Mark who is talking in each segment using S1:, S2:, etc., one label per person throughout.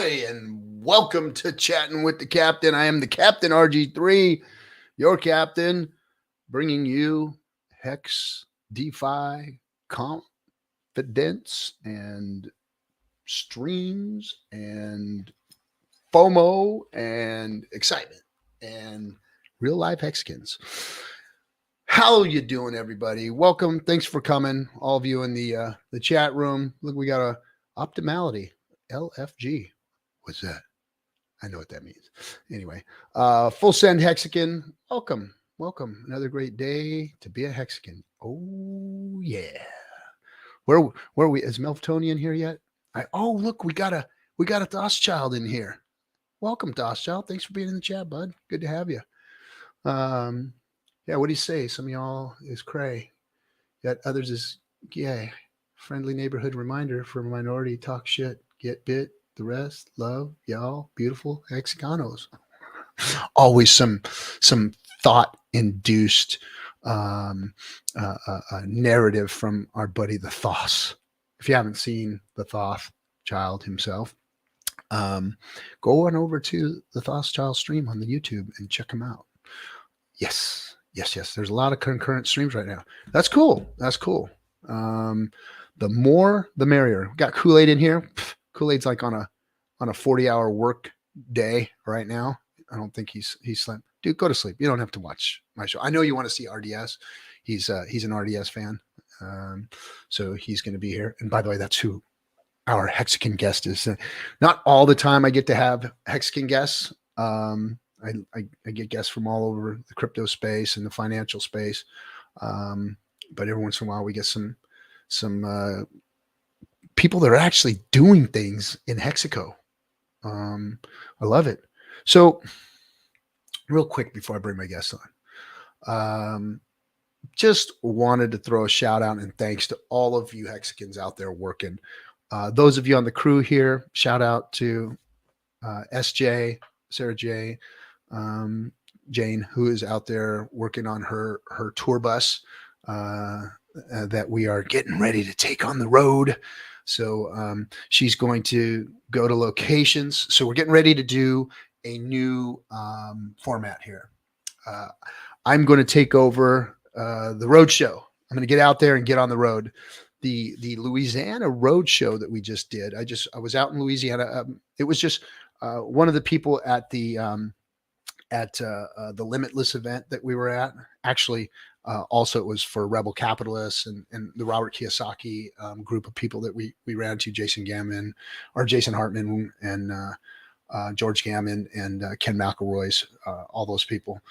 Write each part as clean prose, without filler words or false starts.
S1: Ahoy and welcome to Chattin with the Captain. I am the Captain RG3, your captain, bringing you Hex, DeFi, confidence, and streams, and FOMO, and excitement, and real life Hexkins. How you doing, everybody? Welcome. Thanks for coming, all of you in the chat room. Look, we got a optimality. LFG. What's that? I know what that means. Anyway, full send Hexagon. Welcome. Welcome. Another great day to be a Hexagon. Oh yeah. Where are we? Is Meltonian here yet? Look, we got a Dosschild in here. Welcome, Dosschild. Thanks for being in the chat, bud. Good to have you. Yeah, what do you say? Some of y'all is cray. Yet others is gay. Friendly neighborhood reminder for minority talk shit. Get bit, the rest, love, y'all, beautiful Hexagonos. Always some thought-induced narrative from our buddy the Thoth. If you haven't seen the Thoth child himself, go on over to the Thoth child stream on the YouTube and check him out. Yes. There's a lot of concurrent streams right now. That's cool. The more, the merrier. We got Kool-Aid in here. Kool-Aid's like on a 40-hour work day right now. I don't think he's slept. Dude, go to sleep. You don't have to watch my show. I know you want to see RDS. He's an RDS fan. So he's going to be here. And by the way, that's who our Hexagon guest is. Not all the time I get to have Hexagon guests. I get guests from all over the crypto space and the financial space. But every once in a while we get some people that are actually doing things in Hexaco. I love it. So real quick before I bring my guest on, just wanted to throw a shout out and thanks to all of you Hexagons out there working. Those of you on the crew here, shout out to SJ, Sarah J, Jane, who is out there working on her tour bus that we are getting ready to take on the road. So she's going to go to locations. So we're getting ready to do a new format here. I'm going to take over the road show. I'm going to get out there and get on the road. The Louisiana road show that we just did. I was out in Louisiana. It was just one of the people at the Limitless event that we were at. Actually, also it was for Rebel Capitalists and the Robert Kiyosaki group of people that we ran to, Jason Hartman and George Gammon and Ken McElroy's, all those people.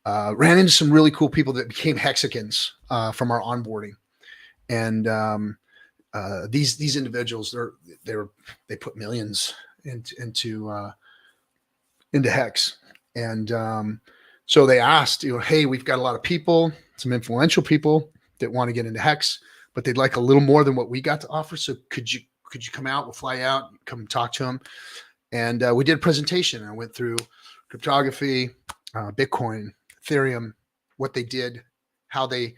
S1: Ran into some really cool people that became Hexagons from our onboarding. And these individuals, they put millions into Hex. And so they asked, hey, we've got a lot of people, some influential people that want to get into Hex, but they'd like a little more than what we got to offer. So could you come out? We'll fly out, come talk to them. And we did a presentation. I went through cryptography, Bitcoin, Ethereum, what they did, how they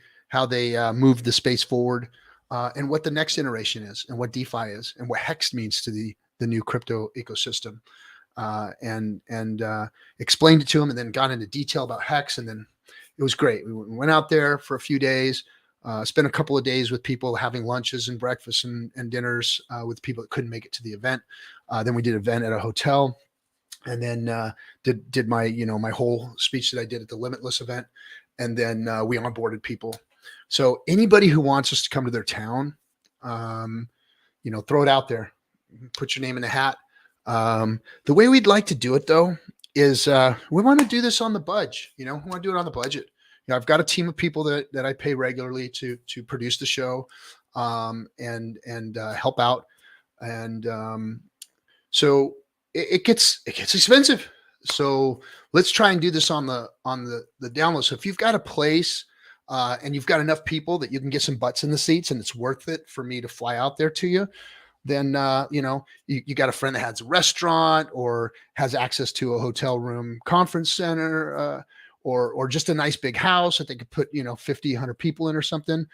S1: moved the space forward, and what the next iteration is, and what DeFi is, and what Hex means to the new crypto ecosystem. And explained it to him, and then got into detail about Hex. And then it was great. We went out there for a few days, spent a couple of days with people having lunches and breakfasts and dinners with people that couldn't make it to the event. Then we did an event at a hotel, and then did my my whole speech that I did at the Limitless event. And then we onboarded people. So anybody who wants us to come to their town, throw it out there, put your name in the hat. The way we'd like to do it though is we want to do this on the budge. We want to do it on the budget. I've got a team of people that I pay regularly to produce the show and help out. And so it gets expensive. So let's try and do this on the download. So if you've got a place and you've got enough people that you can get some butts in the seats and it's worth it for me to fly out there to you, then, you got a friend that has a restaurant or has access to a hotel room conference center or just a nice big house that they could put, 50, 100 people in or something.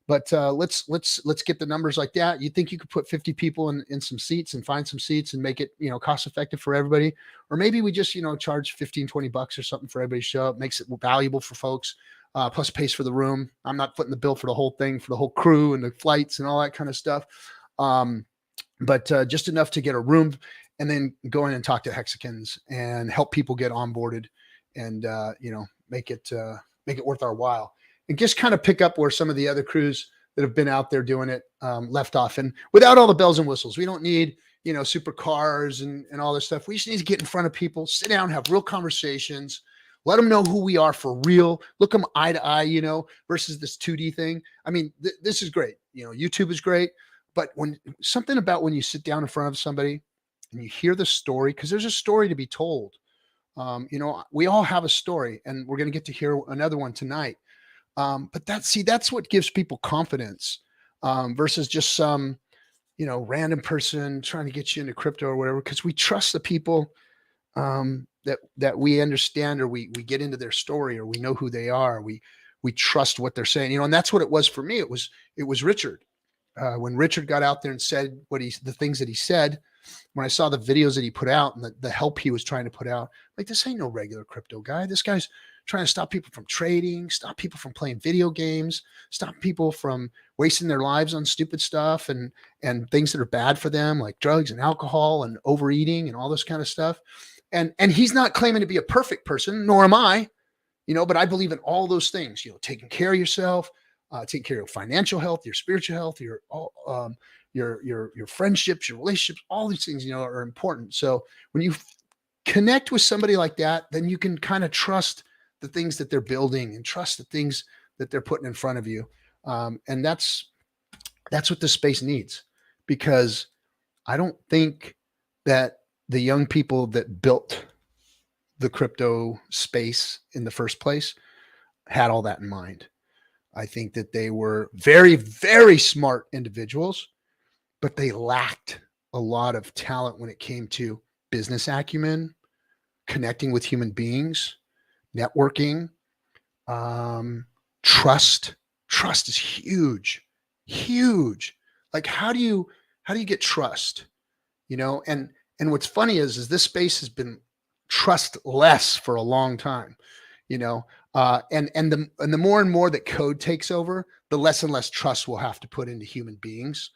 S1: But let's get the numbers like that. You think you could put 50 people in some seats and find some seats and make it, cost effective for everybody? Or maybe we just, charge 15, 20 bucks or something for everybody to show up, makes it valuable for folks. Plus pays for the room. I'm not footing the bill for the whole thing, for the whole crew and the flights and all that kind of stuff. But just enough to get a room and then go in and talk to Hexicans and help people get onboarded and, make it worth our while. And just kind of pick up where some of the other crews that have been out there doing it left off. And without all the bells and whistles, we don't need, super cars and all this stuff. We just need to get in front of people, sit down, have real conversations, let them know who we are for real, look them eye to eye, versus this 2D thing. I mean, this is great. YouTube is great. But when you sit down in front of somebody and you hear the story, because there's a story to be told. We all have a story, and we're going to get to hear another one tonight. But that's what gives people confidence versus just some, random person trying to get you into crypto or whatever, because we trust the people that we understand, or we get into their story, or we know who they are. We trust what they're saying, and that's what it was for me. It was Richard. When Richard got out there and said the things that he said, when I saw the videos that he put out and the help he was trying to put out, like, this ain't no regular crypto guy. This guy's trying to stop people from trading, stop people from playing video games, stop people from wasting their lives on stupid stuff and things that are bad for them, like drugs and alcohol and overeating and all this kind of stuff. And he's not claiming to be a perfect person, nor am I, but I believe in all those things, taking care of yourself, taking care of your financial health, your spiritual health, your friendships, your relationships, all these things, are important. So when you connect with somebody like that, then you can kind of trust the things that they're building and trust the things that they're putting in front of you. And that's what this space needs, because I don't think that the young people that built the crypto space in the first place had all that in mind. I think that they were very, very smart individuals, but they lacked a lot of talent when it came to business acumen, connecting with human beings, networking, trust. Trust is huge. Like, how do you get trust? And what's funny is this space has been trustless for a long time, and the more and more that code takes over, the less and less trust we'll have to put into human beings.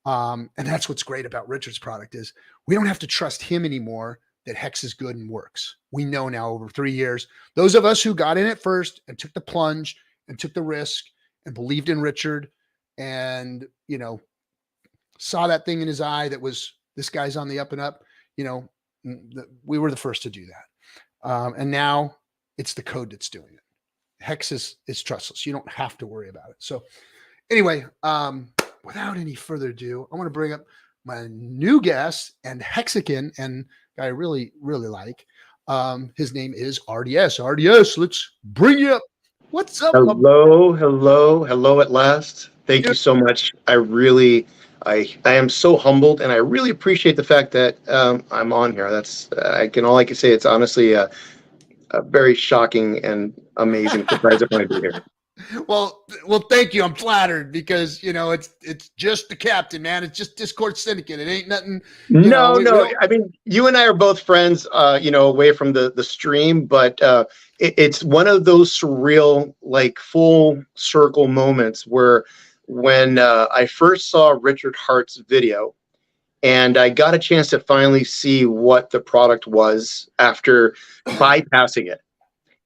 S1: And that's what's great about Richard's product is we don't have to trust him anymore that Hex is good and works. We know now over 3 years, those of us who got in it first and took the plunge and took the risk and believed in Richard and, saw that thing in his eye that was, this guy's on the up and up, we were the first to do that. And now it's the code that's doing it. Hex is trustless. You don't have to worry about it. So anyway, without any further ado, I want to bring up my new guest and Hexican, and guy I really, really like. His name is RDS. RDS, let's bring you up. What's up?
S2: Hello at last. Thank you so much. I am so humbled, and I really appreciate the fact that I'm on here. That's all I can say. It's honestly a very shocking and amazing surprise of me to be here.
S1: Well, thank you. I'm flattered because it's just the captain, man. It's just Discourse Syndicate. It ain't nothing.
S2: No. I mean, you and I are both friends, away from the stream, but it's one of those surreal, like, full circle moments where when I first saw Richard Hart's video, and I got a chance to finally see what the product was after bypassing it,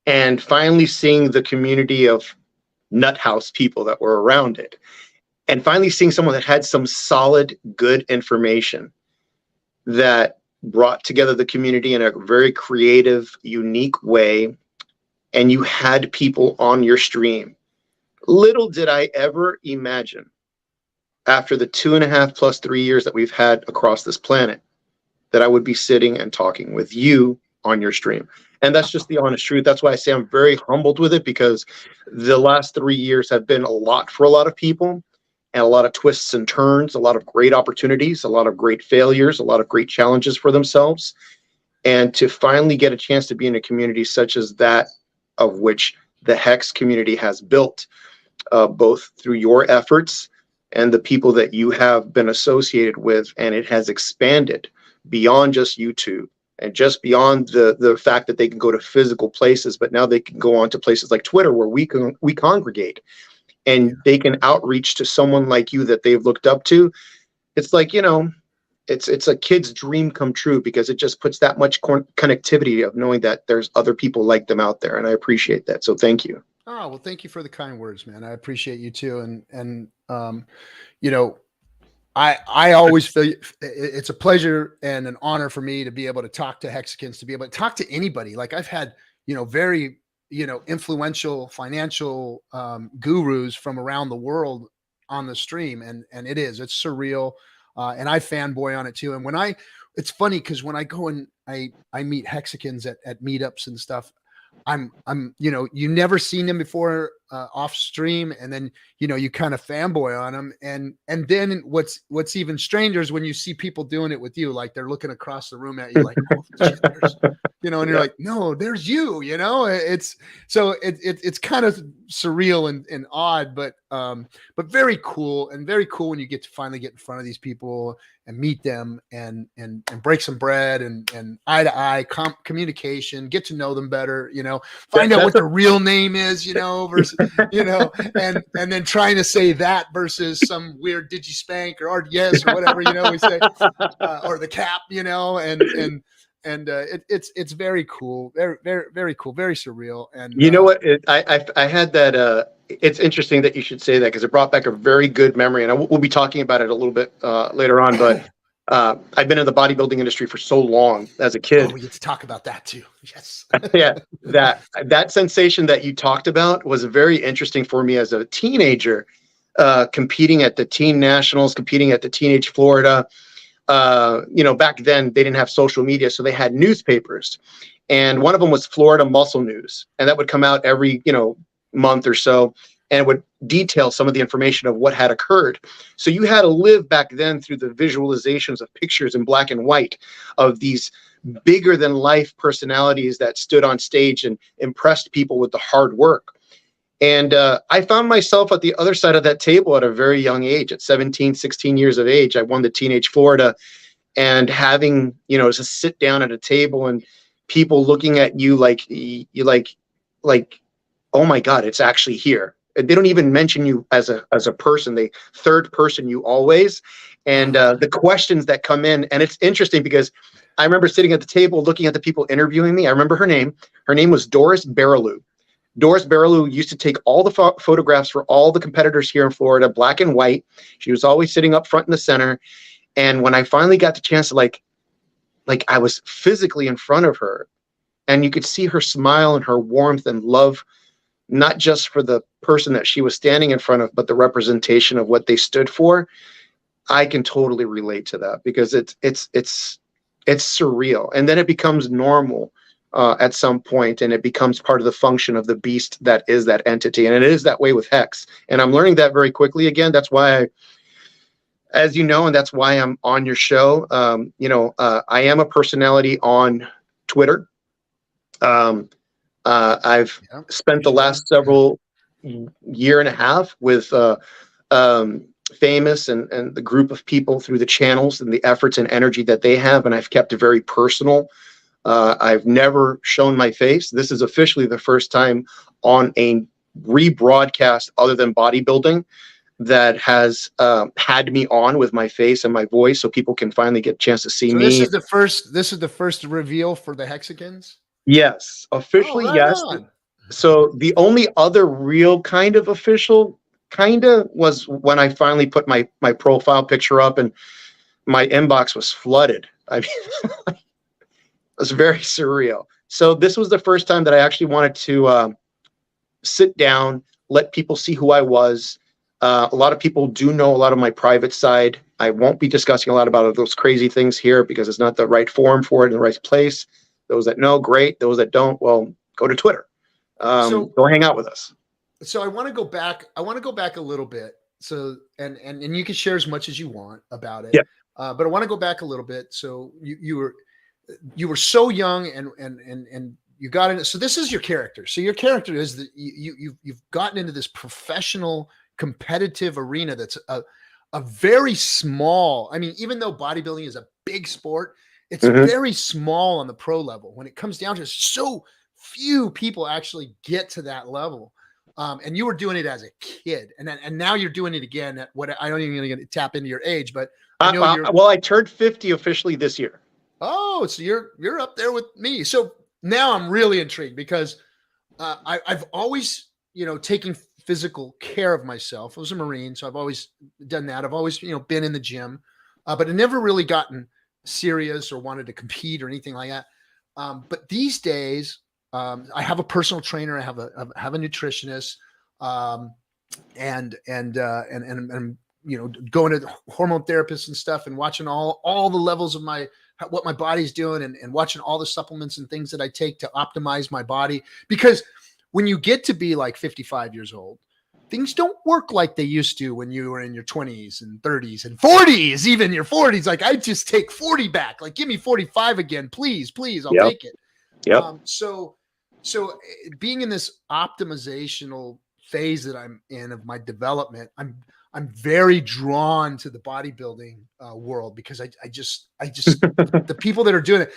S2: and finally seeing the community of nut house people that were around it, and finally seeing someone that had some solid, good information that brought together the community in a very creative, unique way, and you had people on your stream. Little did I ever imagine, after the 2.5 plus 3 years that we've had across this planet, that I would be sitting and talking with you on your stream. And that's just the honest truth. That's why I say I'm very humbled with it, because the last 3 years have been a lot for a lot of people, and a lot of twists and turns, a lot of great opportunities, a lot of great failures, a lot of great challenges for themselves. And to finally get a chance to be in a community such as that, of which the Hex community has built, both through your efforts and the people that you have been associated with, and it has expanded beyond just YouTube and just beyond the fact that they can go to physical places, but now they can go on to places like Twitter where we congregate, and they can outreach to someone like you that they've looked up to. It's like, it's a kid's dream come true, because it just puts that much connectivity of knowing that there's other people like them out there. And I appreciate that. So thank you.
S1: Oh, well, thank you for the kind words, man. I appreciate you too. And I always feel it's a pleasure and an honor for me to be able to talk to Hexicans, to be able to talk to anybody. Like I've had, very, influential financial gurus from around the world on the stream. And it's surreal. And I fanboy on it too. And it's funny because when I go and I meet Hexicans at meetups and stuff, I'm you never seen them before off stream, and then you kind of fanboy on them, and then what's even stranger is when you see people doing it with you, like they're looking across the room at you like, oh, shit, and you're like, no, there's you. It's kind of surreal and odd, but very cool, and very cool when you get to finally get in front of these people and meet them and break some bread and eye to eye communication, get to know them better, find out what their real name is, versus, and then trying to say that versus some weird DigiSpank or RDS or whatever, we say, or the Cap, and it's very cool, very, very, very cool, very surreal. And
S2: you know what, I had that. It's interesting that you should say that, because it brought back a very good memory, and we'll be talking about it a little bit later on. But I've been in the bodybuilding industry for so long as a kid.
S1: Oh, we get to talk about that too. Yes.
S2: Yeah, that sensation that you talked about was very interesting for me as a teenager, competing at the teen nationals, competing at the Teenage Florida. Back then they didn't have social media, so they had newspapers, and one of them was Florida Muscle News, and that would come out every month or so, and it would detail some of the information of what had occurred. So you had to live back then through the visualizations of pictures in black and white of these bigger than life personalities that stood on stage and impressed people with the hard work. And I found myself at the other side of that table at a very young age. At 17, 16 years of age, I won the Teenage Florida, and having, to sit down at a table and people looking at you like, oh my God, it's actually here. They don't even mention you as a person. They third person you always. And the questions that come in, and it's interesting because I remember sitting at the table looking at the people interviewing me. I remember her name. Her name was Doris Barilou. Doris Barilou used to take all the photographs for all the competitors here in Florida, black and white. She was always sitting up front in the center. And when I finally got the chance to like I was physically in front of her, and you could see her smile and her warmth and love, not just for the person that she was standing in front of, but the representation of what they stood for. I can totally relate to that, because it's surreal. And then it becomes normal at some point, and it becomes part of the function of the beast that is that entity. And it is that way with Hex. And I'm learning that very quickly again. That's why as you know, and that's why I'm on your show. I am a personality on Twitter. I've spent the last several year and a half with Famous and the group of people through the channels and the efforts and energy that they have, and I've kept it very personal. I've never shown my face. This is officially the first time on a rebroadcast other than bodybuilding that has had me on with my face and my voice, so people can finally get a chance to see me.
S1: This is the first reveal for the Hexicans?
S2: Yes, officially, yes. On. So the only other real kind of official was when I finally put my profile picture up, and my inbox was flooded. I mean, it was very surreal. So this was the first time that I actually wanted to sit down, let people see who I was. A lot of people do know a lot of my private side. I won't be discussing a lot about those crazy things here because it's not the right forum for it in the right place. Those that know, great. Those that don't, well, go to Twitter. Go hang out with us.
S1: So I want to go back. I want to go back a little bit. So and you can share as much as you want about it.
S2: Yeah.
S1: But I want to go back a little bit. So you were so young, and you got into, so this is your character. So your character is that you've gotten into this professional competitive arena that's a very small, I mean, even though bodybuilding is a big sport, it's very small on the pro level. When it comes down to it, so few people actually get to that level. And you were doing it as a kid, and now you're doing it again at what, I don't even going to tap into your age, but I know you're,
S2: well, I turned 50 officially this year.
S1: Oh, so you're up there with me. So now I'm really intrigued because I've always, taken physical care of myself. I was a Marine, so I've always done that. I've always, been in the gym, but I never really gotten serious or wanted to compete or anything like that. But these days, I have a personal trainer. I have a nutritionist, and going to hormone therapists and stuff, and watching all the levels of what my body's doing, and watching all the supplements and things that I take to optimize my body. Because when you get to be like 55 years old, things don't work like they used to when you were in your 20s and 30s and 40s, even your 40s. Like, I just take 40 back. Like, give me 45 again, please. I'll take it.
S2: Yep.
S1: So being in this optimizational phase that I'm in of my development, I'm very drawn to the bodybuilding world, because I just the people that are doing it,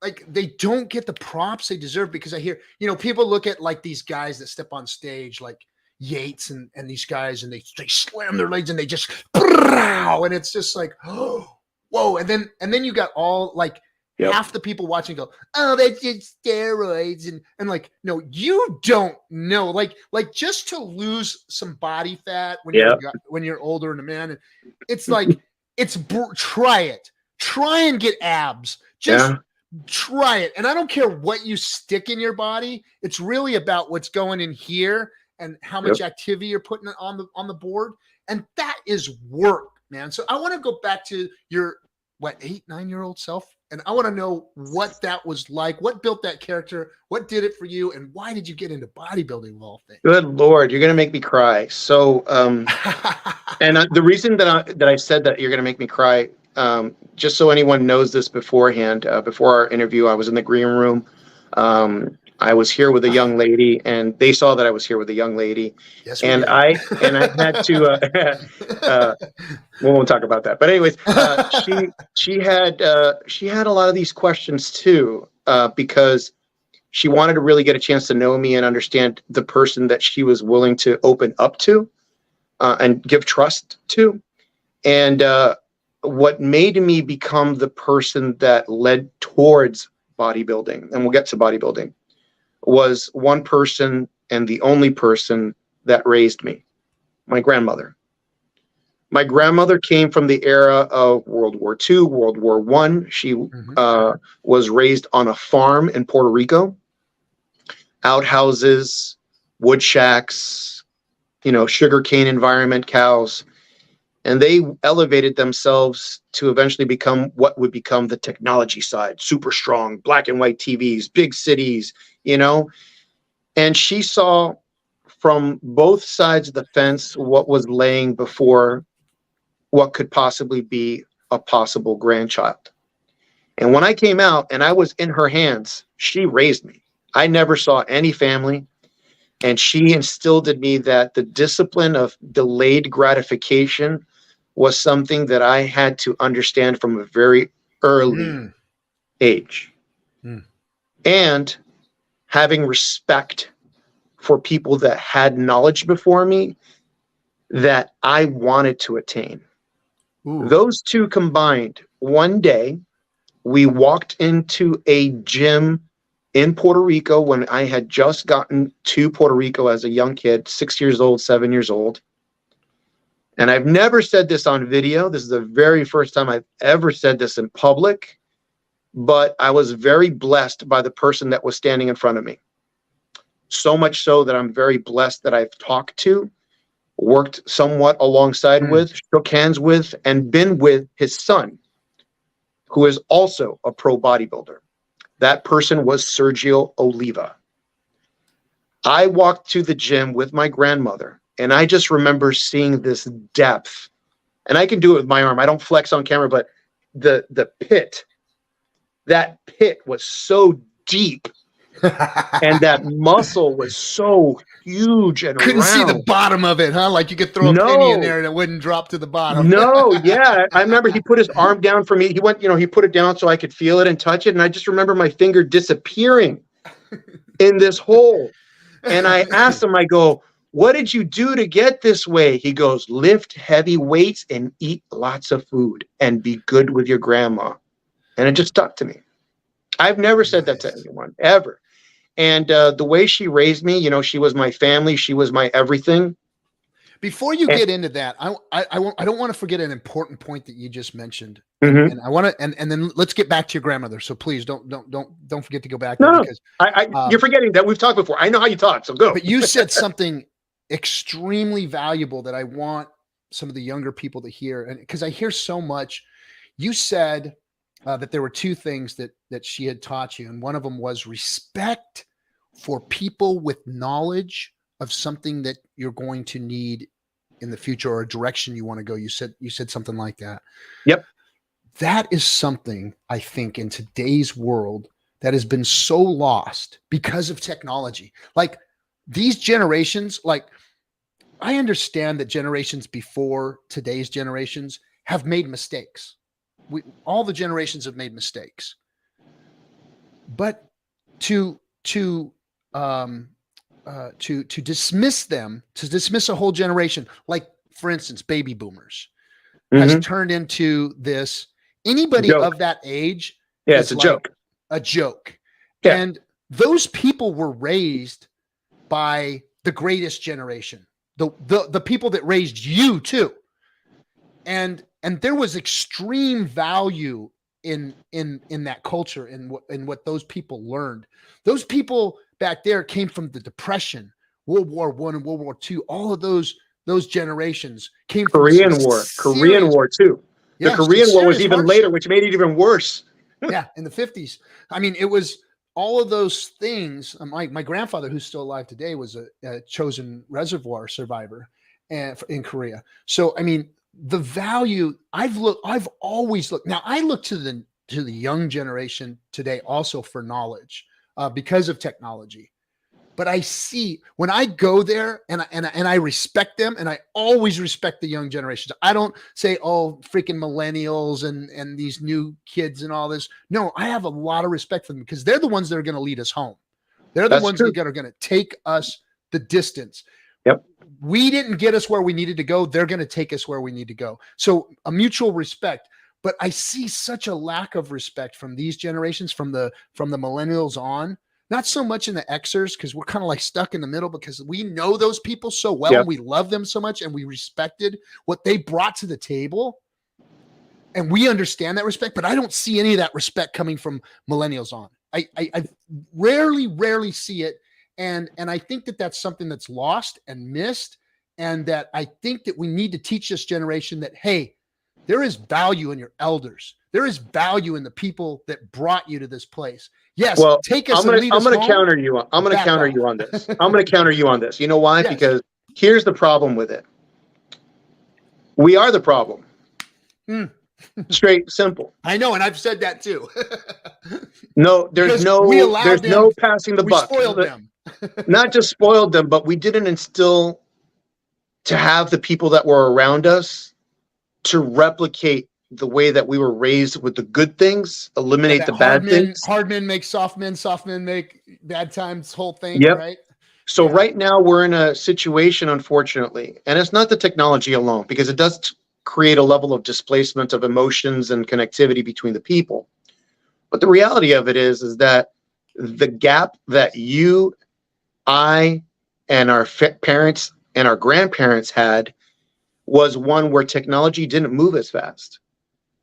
S1: like they don't get the props they deserve, because I hear, people look at like these guys that step on stage, like Yates and these guys, and they slam their legs and they just, and it's just like, oh, whoa. And then you got all like, half the people watching go, oh, that's just steroids. And like, no, you don't know, like just to lose some body fat when you're older and a man, it's like, try and get abs. Just try it. And I don't care what you stick in your body. It's really about what's going in here and how much activity you're putting on the board. And that is work, man. So I want to go back to your 8-9-year-old self. And I want to know what that was like. What built that character? What did it for you? And why did you get into bodybuilding of all things?
S2: Good Lord, you're going to make me cry. So, and the reason that I said that you're going to make me cry, just so anyone knows this beforehand, before our interview, I was in the green room. I was here with a young lady, and they saw that I was here with a young lady.
S1: Yes,
S2: and I had to. We won't talk about that. But anyways, she had a lot of these questions too, because she wanted to really get a chance to know me and understand the person that she was willing to open up to, and give trust to. And what made me become the person that led towards bodybuilding, and we'll get to bodybuilding, was one person, and the only person that raised me, my grandmother. My grandmother came from the era of World War II, World War I. She was raised on a farm in Puerto Rico, outhouses, wood shacks, sugarcane environment, cows. And they elevated themselves to eventually become what would become the technology side, super strong, black and white TVs, big cities, And she saw from both sides of the fence what was laying before what could possibly be a possible grandchild. And when I came out and I was in her hands, she raised me. I never saw any family. And she instilled in me that the discipline of delayed gratification was something that I had to understand from a very early age. And having respect for people that had knowledge before me that I wanted to attain. Those two combined. One day, we walked into a gym in Puerto Rico when I had just gotten to Puerto Rico as a young kid, 6 years old, 7 years old. And I've never said this on video. This is the very first time I've ever said this in public, but I was very blessed by the person that was standing in front of me. So much so that I'm very blessed that I've talked to, worked somewhat alongside with, shook hands with, and been with his son, who is also a pro bodybuilder. That person was Sergio Oliva. I walked to the gym with my grandmother, and I just remember seeing this depth. And I can do it with my arm. I don't flex on camera, but the pit, that pit was so deep And that muscle was so huge and
S1: Couldn't see the
S2: round.
S1: bottom of it, huh? Like you could throw a penny in
S2: No,
S1: there and it wouldn't drop to the bottom.
S2: no, yeah. I remember he put his arm down for me. He went, he put it down so I could feel it and touch it. And I just remember my finger disappearing in this hole. And I asked him, I go, what did you do to get this way? He goes, lift heavy weights and eat lots of food and be good with your grandma. And it just stuck to me. I've never said that to anyone, ever. And the way she raised me, she was my family. She was my everything.
S1: Before you get into that, I don't want to forget an important point that you just mentioned.
S2: Mm-hmm.
S1: And I want to, and then let's get back to your grandmother. So please don't forget to go back.
S2: No,
S1: there because
S2: you're forgetting that we've talked before. I know how you talk, so go.
S1: But you said something extremely valuable that I want some of the younger people to hear. And because I hear so much, you said that there were two things that she had taught you. And one of them was respect for people with knowledge of something that you're going to need in the future or a direction you want to go. You said something like that.
S2: Yep.
S1: That is something I think in today's world that has been so lost because of technology. Like these generations, like I understand that generations before today's generations have made mistakes. All the generations have made mistakes, but to dismiss them, to dismiss a whole generation, like for instance, baby boomers, has turned into this. Anybody
S2: joke.
S1: Of that age,
S2: it's a joke.
S1: A joke,
S2: yeah.
S1: And those people were raised by the greatest generation, the people that raised you too, and there was extreme value in that culture, in what those people learned. Those people back there came from the Depression, World War I and World War II. All of those generations came from
S2: Korean War too. The Korean War was even later, which made it even worse.
S1: Yeah, in the 50s. I mean, it was all of those things. My grandfather, who's still alive today, was a chosen reservoir survivor in Korea. So, I mean, the value I've always looked. Now, I look to the young generation today also for knowledge because of technology. But I see when I go there and I respect them, and I always respect the young generations. I don't say, oh, freaking millennials and these new kids and all this. No, I have a lot of respect for them because they're the ones that are going to lead us home. They're the ones that are going to take us the distance.
S2: Yep.
S1: We didn't get us where we needed to go. They're going to take us where we need to go. So a mutual respect. But I see such a lack of respect from these generations, from the millennials on. Not so much in the Xers, because we're kind of like stuck in the middle because we know those people so well. Yep. And we love them so much and we respected what they brought to the table. And we understand that respect, but I don't see any of that respect coming from millennials on. I rarely see it. And I think that that's something that's lost and missed. And that I think that we need to teach this generation that, hey, there is value in your elders. There is value in the people that brought you to this place. Yes,
S2: well,
S1: take us.
S2: I'm going to counter you. I'm going to counter you on this. I'm going to counter you on this. You know why? Yes. Because here's the problem with it. We are the problem. Straight, simple.
S1: I know, and I've said that too.
S2: No, there's no passing the buck.
S1: We spoiled them.
S2: Not just spoiled them, but we didn't instill to have the people that were around us to replicate the way that we were raised with the good things, eliminate the bad things.
S1: Hard men make soft men make bad times, whole thing,
S2: yep.
S1: Right?
S2: So right now we're in a situation, unfortunately, and it's not the technology alone, because it does create a level of displacement of emotions and connectivity between the people. But the reality of it is that the gap that you, I, and our parents and our grandparents had was one where technology didn't move as fast.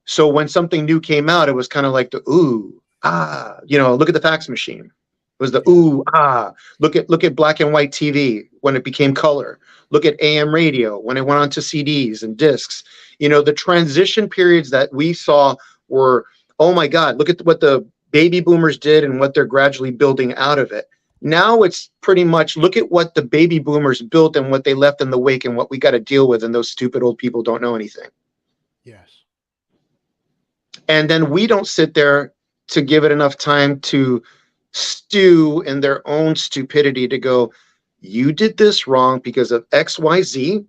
S2: So when something new came out, it was kind of like the ooh, ah, look at the fax machine. It was the ooh, ah, look at black and white TV when it became color. Look at AM radio when it went on to CDs and discs. The transition periods that we saw were, oh my God, look at what the baby boomers did and what they're gradually building out of it. Now it's pretty much look at what the baby boomers built and what they left in the wake and what we got to deal with, and those stupid old people don't know anything.
S1: Yes.
S2: And then we don't sit there to give it enough time to stew in their own stupidity to go, you did this wrong because of XYZ.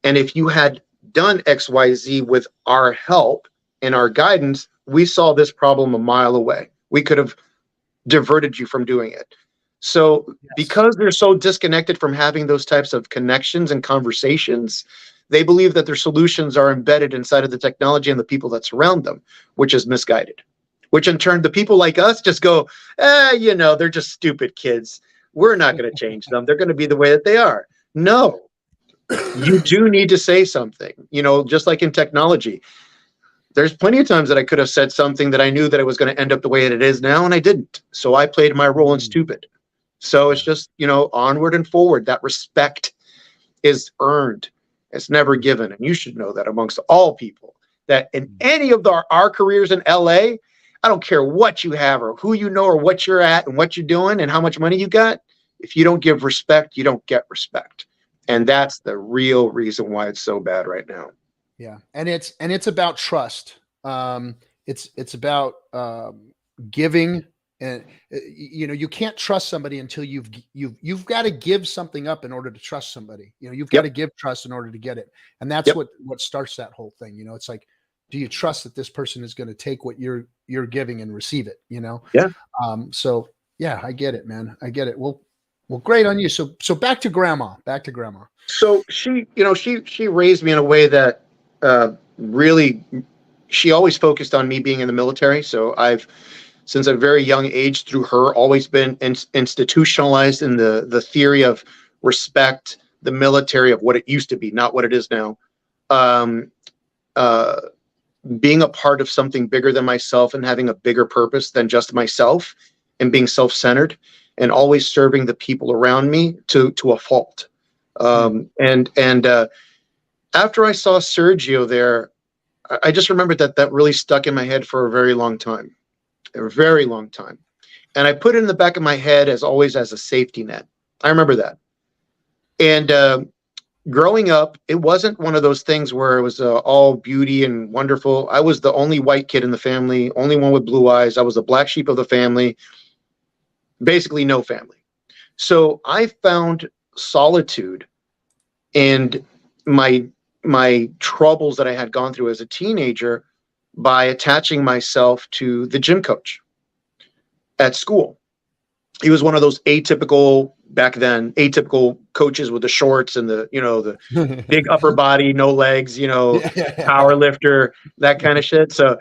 S2: And if you had done XYZ with our help and our guidance, we saw this problem a mile away. We could have diverted you from doing it. So because they're so disconnected from having those types of connections and conversations, they believe that their solutions are embedded inside of the technology and the people that surround them, which is misguided. Which in turn, the people like us just go, they're just stupid kids. We're not going to change them. They're going to be the way that they are. No, you do need to say something, just like in technology. There's plenty of times that I could have said something that I knew that it was going to end up the way it is now, and I didn't. So I played my role in stupid. So it's just, onward and forward. That respect is earned. It's never given. And you should know that amongst all people, that in any of our careers in LA, I don't care what you have or who you know or what you're at and what you're doing and how much money you got. If you don't give respect, you don't get respect. And that's the real reason why it's so bad right now.
S1: Yeah. And it's about trust. It's about giving, and you can't trust somebody until you've got to give something up in order to trust somebody. You've got to give trust in order to get it. And that's what starts that whole thing. It's like, do you trust that this person is going to take what you're giving and receive it?
S2: Yeah.
S1: So yeah, I get it, man. I get it. Well, great on you. So back to grandma.
S2: So she raised me in a way that really, she always focused on me being in the military. So I've, since a very young age, through her, always been institutionalized in the theory of respect, the military of what it used to be, not what it is now. Being a part of something bigger than myself and having a bigger purpose than just myself, and being self-centered and always serving the people around me to a fault. And after I saw Sergio there, I just remembered that really stuck in my head for a very long time. And I put it in the back of my head as always as a safety net. I remember that. And growing up, it wasn't one of those things where it was all beauty and wonderful. I was the only white kid in the family, only one with blue eyes. I was the black sheep of the family, basically no family. So I found solitude and my troubles that I had gone through as a teenager by attaching myself to the gym coach at school. He was one of those atypical coaches with the shorts and the big upper body, no legs, power lifter, that kind of shit. So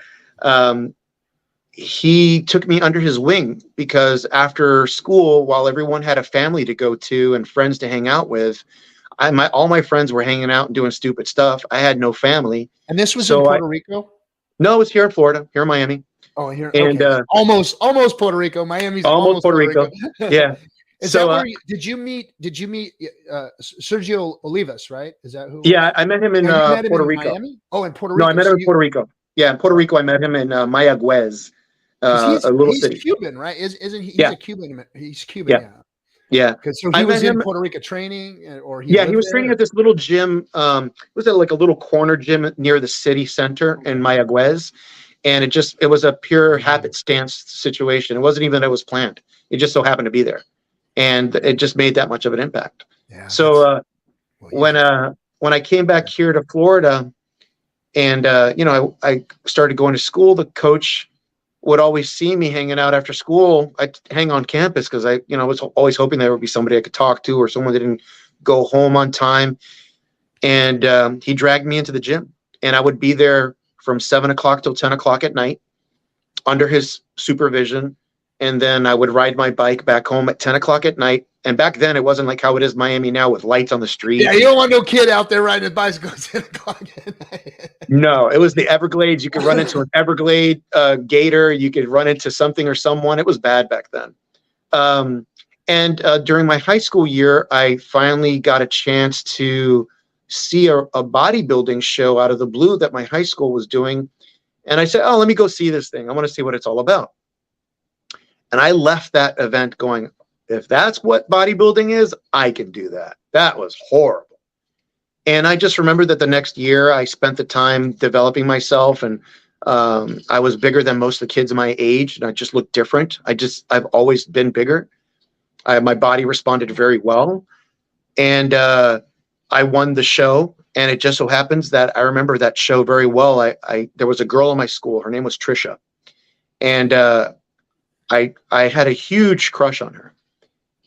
S2: he took me under his wing because after school, while everyone had a family to go to and friends to hang out with, all my friends were hanging out and doing stupid stuff. I had no family.
S1: And this was in Puerto Rico?
S2: No, it's here in Florida, here in Miami.
S1: Oh, here. And okay. Almost Puerto Rico. Miami's almost Puerto Rico.
S2: Yeah.
S1: Is that where did you meet Sergio Olivas, right? Is that who?
S2: Yeah, I met him in Puerto Rico.
S1: Miami? Oh, in Puerto Rico.
S2: No, I met him in Puerto Rico. Yeah, in Puerto Rico, I met him in Mayagüez, a little city.
S1: He's Cuban, right? Isn't he? He's a Cuban. He's Cuban.
S2: Yeah. Yeah.
S1: Because he was in Puerto Rico training, or he
S2: was training at this little gym. It was at like a little corner gym near the city center in Mayagüez. And it was a pure happenstance situation. It wasn't even that it was planned. It just so happened to be there. And it just made that much of an impact. Yeah, so when I came back here to Florida and, I started going to school, the coach would always see me hanging out after school. I'd hang on campus because I was always hoping there would be somebody I could talk to or someone that didn't go home on time. And he dragged me into the gym, and I would be there from 7 o'clock till 10 o'clock at night under his supervision. And then I would ride my bike back home at 10 o'clock at night. And back then it wasn't like how it is Miami now with lights on the street.
S1: Yeah, you don't want no kid out there riding a bicycle at 10 o'clock at night.
S2: No, it was the Everglades. You could run into an Everglade gator. You could run into something or someone. It was bad back then. And during my high school year, I finally got a chance to see a bodybuilding show out of the blue that my high school was doing. And I said, oh, let me go see this thing. I want to see what it's all about. And I left that event going, if that's what bodybuilding is, I can do that. That was horrible. And I just remember that the next year I spent the time developing myself and I was bigger than most of the kids my age, and I just looked different. I've always been bigger. My body responded very well, and I won the show. And it just so happens that I remember that show very well. There was a girl in my school. Her name was Trisha, and I had a huge crush on her.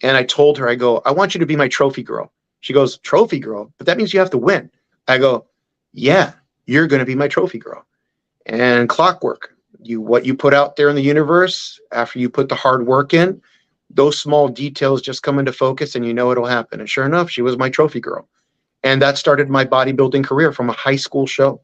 S2: And I told her, I go, I want you to be my trophy girl. She goes, trophy girl? But that means you have to win. I go, yeah, you're going to be my trophy girl. And clockwork, what you put out there in the universe, after you put the hard work in, those small details just come into focus and you know it'll happen. And sure enough, she was my trophy girl. And that started my bodybuilding career from a high school show.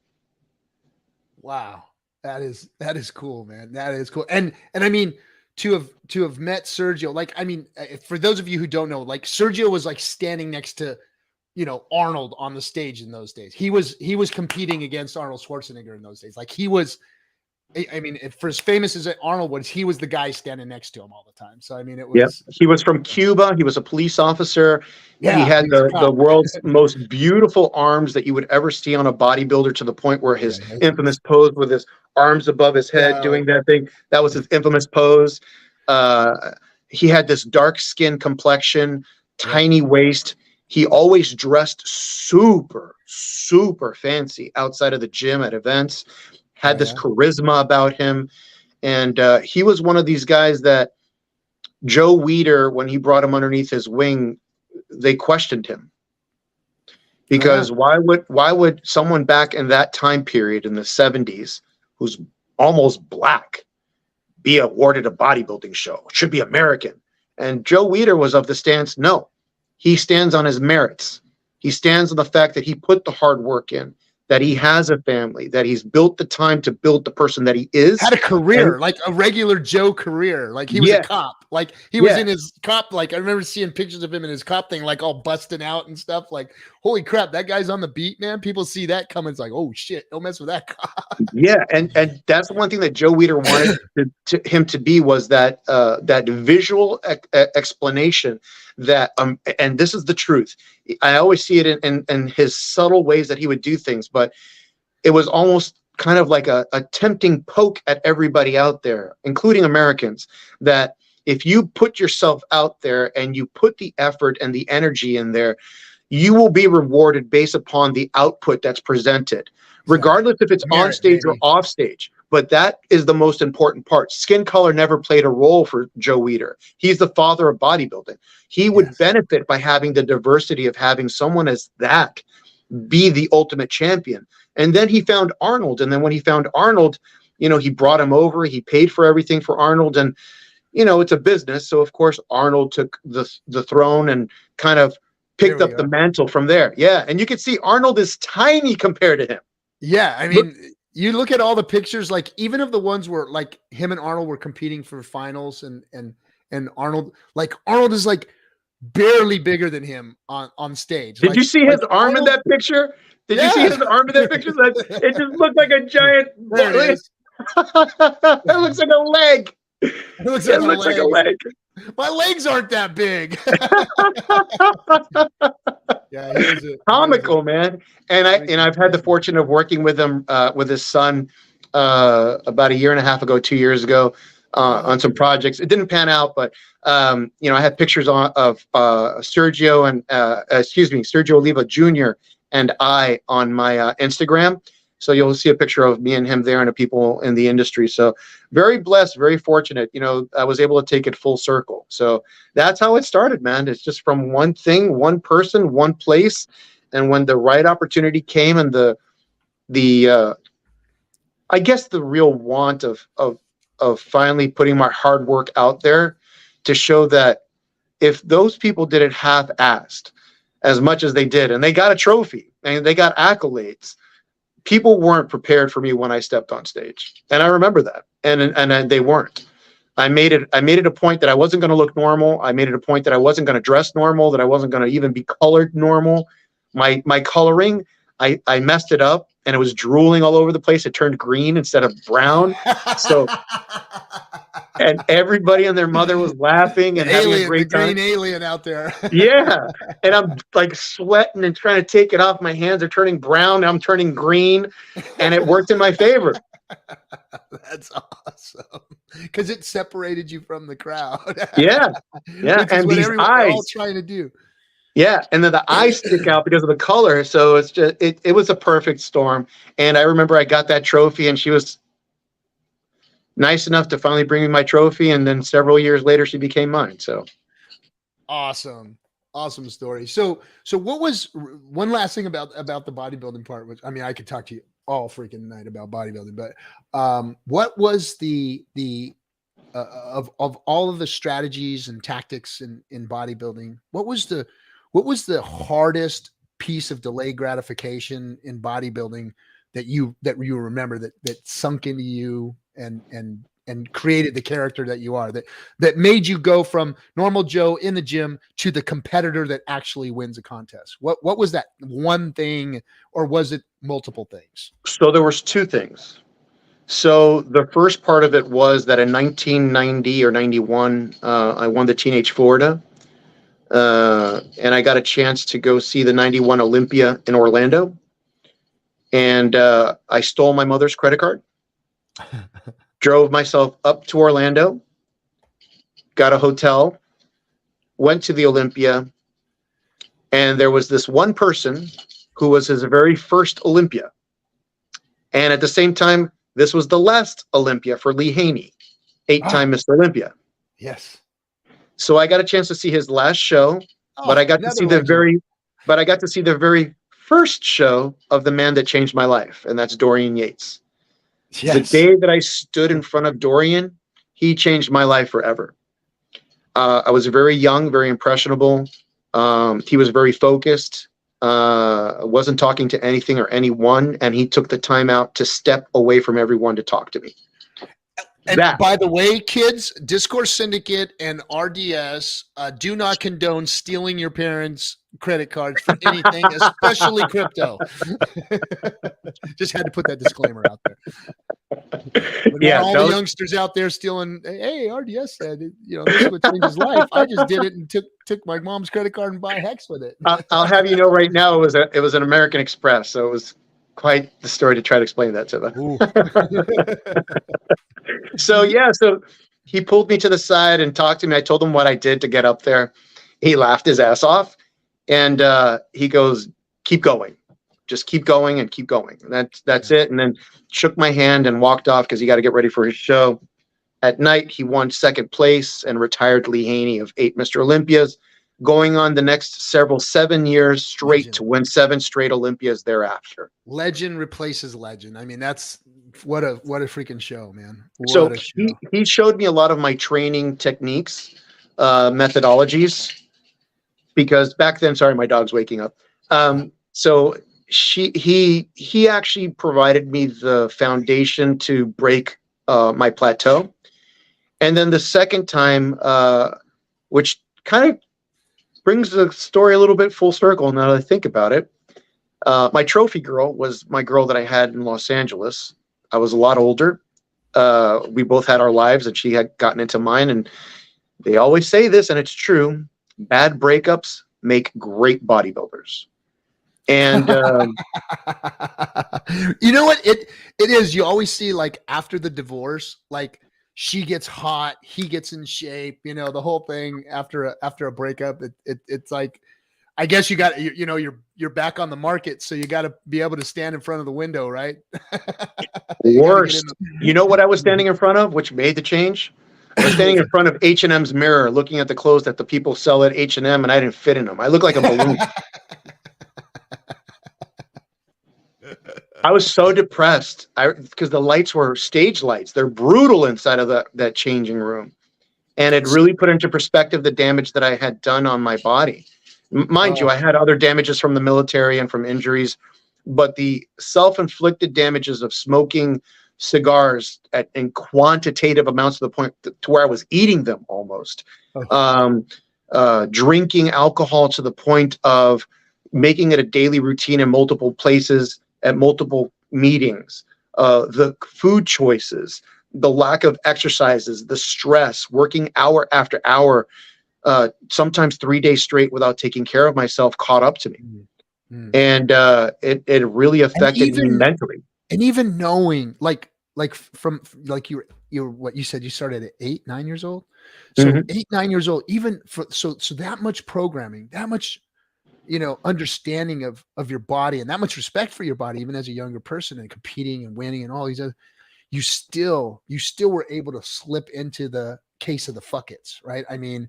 S1: Wow. That is cool, man. That is cool. And I mean, to have met Sergio, like, I mean, for those of you who don't know, like, Sergio was like standing next to, Arnold on the stage in those days. He was competing against Arnold Schwarzenegger in those days. Like, he was, I mean, for as famous as Arnold was, he was the guy standing next to him all the time. So, I mean, it was.
S2: Yep. He was from Cuba. He was a police officer.
S1: Yeah,
S2: he had the world's most beautiful arms that you would ever see on a bodybuilder, to the point where his infamous pose with his arms above his head doing that thing, that was his infamous pose. He had this dark skin complexion, tiny waist. He always dressed super, super fancy outside of the gym at events, had this charisma about him. And he was one of these guys that Joe Weider, when he brought him underneath his wing, they questioned him. Because why would someone back in that time period in the 70s, who's almost black, be awarded a bodybuilding show? It should be American. And Joe Weider was of the stance, no. He stands on his merits. He stands on the fact that he put the hard work in, that he has a family, that he's built the time to build the person that he is.
S1: Had a career, like a regular Joe career. Like, he was a cop. Like, he was in his cop. Like, I remember seeing pictures of him in his cop thing, like all busting out and stuff. Like, holy crap, that guy's on the beat, man. People see that coming. It's like, oh shit, don't mess with that cop.
S2: Yeah, and that's the one thing that Joe Weider wanted him to be, was that that visual explanation that and this is the truth. I always see it in his subtle ways that he would do things, but it was almost kind of like a tempting poke at everybody out there, including Americans, that if you put yourself out there and you put the effort and the energy in there, you will be rewarded based upon the output that's presented, regardless if it's on stage or off stage. But that is the most important part. Skin color never played a role for Joe Weider. He's the father of bodybuilding. He would benefit by having the diversity of having someone as that be the ultimate champion. And then he found Arnold. And then when he found Arnold, he brought him over. He paid for everything for Arnold. And, it's a business. So, of course, Arnold took the throne and kind of picked up the mantle from there. Yeah. And you can see Arnold is tiny compared to him.
S1: Yeah. I mean, you look at all the pictures, like, even of the ones where, like, him and Arnold were competing for finals, and Arnold is like barely bigger than him on stage.
S2: Did you see his arm in that picture? Did you see his arm in that picture? It just looked like a giant.
S1: There it is.
S2: It looks like a leg.
S1: It looks like a leg. My legs aren't that big. Yeah, he was
S2: comical, man. And I've had the fortune of working with him, with his son, about 1.5 years ago, 2 years ago, on some projects. It didn't pan out, but I had pictures of Sergio and Sergio Oliva Jr. and I on my Instagram. So you'll see a picture of me and him there, and the people in the industry. So very blessed, very fortunate. I was able to take it full circle. So that's how it started, man. It's just from one thing, one person, one place. And when the right opportunity came, and I guess the real want of finally putting my hard work out there to show that if those people did it half-assed as much as they did, and they got a trophy and they got accolades, people weren't prepared for me when I stepped on stage. And I remember that. And they weren't. I made it a point that I wasn't going to look normal. I made it a point that I wasn't going to dress normal, that I wasn't going to even be colored normal. My coloring, I messed it up, and it was drooling all over the place. It turned green instead of brown. So, and everybody and their mother was laughing and having a great time.
S1: Green alien out there.
S2: Yeah. And I'm like sweating and trying to take it off. My hands are turning brown. I'm turning green, and it worked in my favor.
S1: That's awesome. Because it separated you from the crowd.
S2: Yeah, yeah,
S1: Which is
S2: and
S1: what
S2: these
S1: they're all
S2: eyes.
S1: trying to do.
S2: Yeah, and then the eyes stick out because of the color. So it's just it was a perfect storm. And I remember I got that trophy, and she was nice enough to finally bring me my trophy. And then several years later, she became mine. So
S1: Awesome. Awesome story. So what was one last thing about the bodybuilding part, which I mean, I could talk to you all freaking night about bodybuilding, but what was the of all of the strategies and tactics in bodybuilding, what was the hardest piece of delayed gratification in bodybuilding that you remember that sunk into you and created the character that you are, that made you go from normal Joe in the gym to the competitor that actually wins a contest? What was that one thing, or was it multiple things?
S2: so there was two things. So the first part of it was that in 1990 or 91, I won the Teenage Florida, and I got a chance to go see the 91 Olympia in Orlando. And I stole my mother's credit card, drove myself up to Orlando, got a hotel, went to the Olympia, and there was this one person who was his very first Olympia. And at the same time, this was the last Olympia for Lee Haney, 8-time Mr. Olympia.
S1: Yes.
S2: So I got a chance to see his last show, but I got to see the very first show of the man that changed my life, and that's Dorian Yates. Yes. The day that I stood in front of Dorian, he changed my life forever. I was very young, very impressionable. He was very focused. Wasn't talking to anything or anyone, and he took the time out to step away from everyone to talk to me.
S1: And by the way, kids, Discourse Syndicate and RDS do not condone stealing your parents' credit cards for anything, especially crypto. Just had to put that disclaimer out there. Yeah, all the youngsters out there stealing. Hey, RDS said, this would change his life. I just did it and took my mom's credit card and buy hex with it.
S2: I'll have you know right now, it was an American Express, so it was quite the story to try to explain that to them. So he pulled me to the side and talked to me. I told him what I did to get up there. He laughed his ass off, and he goes, "Keep going, just keep going and keep going." And that's it. And then shook my hand and walked off because he got to get ready for his show. At night, he won second place and retired Lee Haney of 8 Mr. Olympias, going on the next 7 years straight to win 7 straight Olympias thereafter.
S1: Legend replaces legend. I mean, that's what a freaking show, man.
S2: So he showed me a lot of my training techniques, methodologies, because back then, sorry, my dog's waking up. So he actually provided me the foundation to break my plateau. And then the second time, which kind of brings the story a little bit full circle now that I think about it. My trophy girl was my girl that I had in Los Angeles. I was a lot older. We both had our lives, and she had gotten into mine. And they always say this, and it's true: bad breakups make great bodybuilders. And
S1: you know what it is? You always see, like, after the divorce, like, she gets hot, he gets in shape, the whole thing after a breakup. It's like, I guess you got, you're back on the market, so you got to be able to stand in front of the window, right?
S2: Worst. You know what I was standing in front of, which made the change? I was standing in front of H&M's mirror, looking at the clothes that the people sell at H&M, and I didn't fit in them. I looked like a balloon. I was so depressed because the lights were stage lights. They're brutal inside of that changing room. And it really put into perspective the damage that I had done on my body. Mind you, I had other damages from the military and from injuries, but the self-inflicted damages of smoking cigars in quantitative amounts to the point to where I was eating them almost. Drinking alcohol to the point of making it a daily routine in multiple places, at multiple meetings, the food choices, the lack of exercises, the stress, working hour after hour, sometimes 3 days straight without taking care of myself caught up to me. And it really affected me mentally.
S1: And even knowing, like, like from like you're what you said, you started at 8-9 years old. So
S2: Mhm.
S1: 8-9 years old, even for so that much programming, that much, understanding of your body and that much respect for your body, even as a younger person and competing and winning and all these other, you still were able to slip into the case of the fuckets, right? I mean,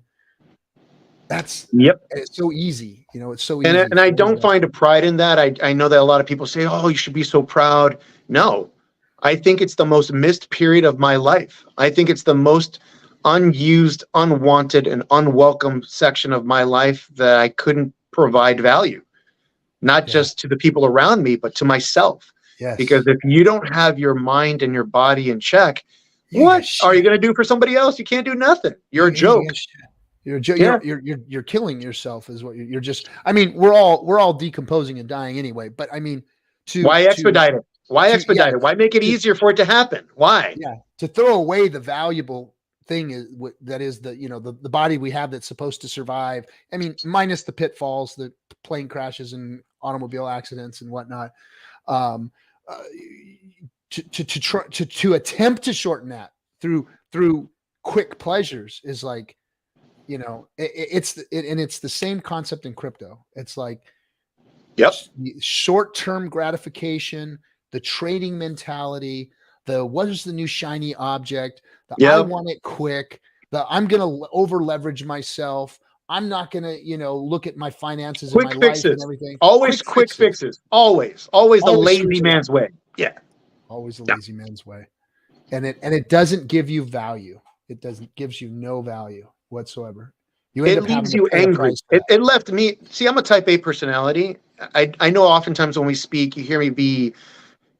S2: Yep.
S1: it's so easy, it's so
S2: And
S1: easy
S2: and I
S1: for
S2: don't
S1: everybody.
S2: find a pride in that. I know that a lot of people say, "Oh, you should be so proud." No, I think it's the most missed period of my life. I think it's the most unused, unwanted, and unwelcome section of my life that I couldn't provide value, not
S1: Yeah.
S2: just to the people around me, but to myself. Because
S1: Yes.
S2: if you don't have your mind and your body in check,
S1: You ain't got
S2: what are you
S1: shit.
S2: going to do for somebody else? You can't do nothing. You're a
S1: You ain't
S2: joke.
S1: got shit. You're, jo-
S2: Yeah.
S1: you're killing yourself is what you're just, I mean, we're all decomposing and dying anyway, but I mean, to,
S2: Why
S1: to,
S2: expedite it? Why
S1: to, yeah,
S2: expedite it? Why make it
S1: to,
S2: easier for it to happen? Why?
S1: yeah, to throw away the valuable thing is that is the body we have that's supposed to survive. I mean, minus the pitfalls, the plane crashes and automobile accidents and whatnot. Um, uh, to attempt to shorten that through quick pleasures is like, and it's the same concept in crypto. It's like
S2: Yep.
S1: short-term gratification, the trading mentality, the what is the new shiny object, the I
S2: Yep.
S1: want it quick, the I'm going to over leverage myself. I'm not going to, look at my finances and my
S2: Quick
S1: life and
S2: fixes.
S1: everything.
S2: Always
S1: Quick
S2: quick
S1: fixes.
S2: fixes. Always. Always the
S1: Always
S2: lazy
S1: switch it up.
S2: man's way. Yeah.
S1: Always the
S2: Yeah.
S1: lazy man's way. And it doesn't give you value. It doesn't gives you no value whatsoever. You end
S2: It
S1: up having
S2: leaves
S1: to
S2: you
S1: pay a
S2: angry.
S1: price for that.
S2: It left me. See, I'm a type A personality. I know oftentimes when we speak, you hear me be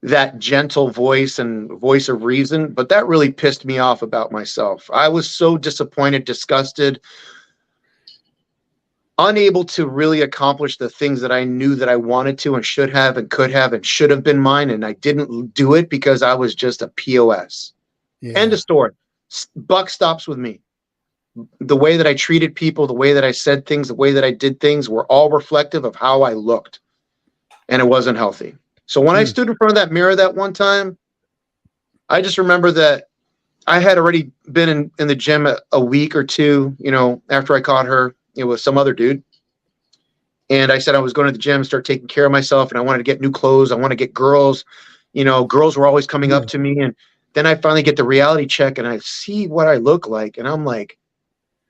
S2: that gentle voice and voice of reason, but that really pissed me off about myself. I was so disappointed, disgusted, unable to really accomplish the things that I knew that I wanted to and should have and could have and should have been mine. And I didn't do it because I was just a POS. End of
S1: Yeah.
S2: story. Buck stops with me. The way that I treated people, the way that I said things, the way that I did things were all reflective of how I looked. And it wasn't healthy. So when I
S1: Mm.
S2: stood in front of that mirror that one time, I just remember that I had already been in the gym a week or two, after I caught her, it was some other dude. And I said I was going to the gym, start taking care of myself, and I wanted to get new clothes. I want to get girls. Girls were always coming
S1: Yeah.
S2: up to me. And then I finally get the reality check and I see what I look like. And I'm like,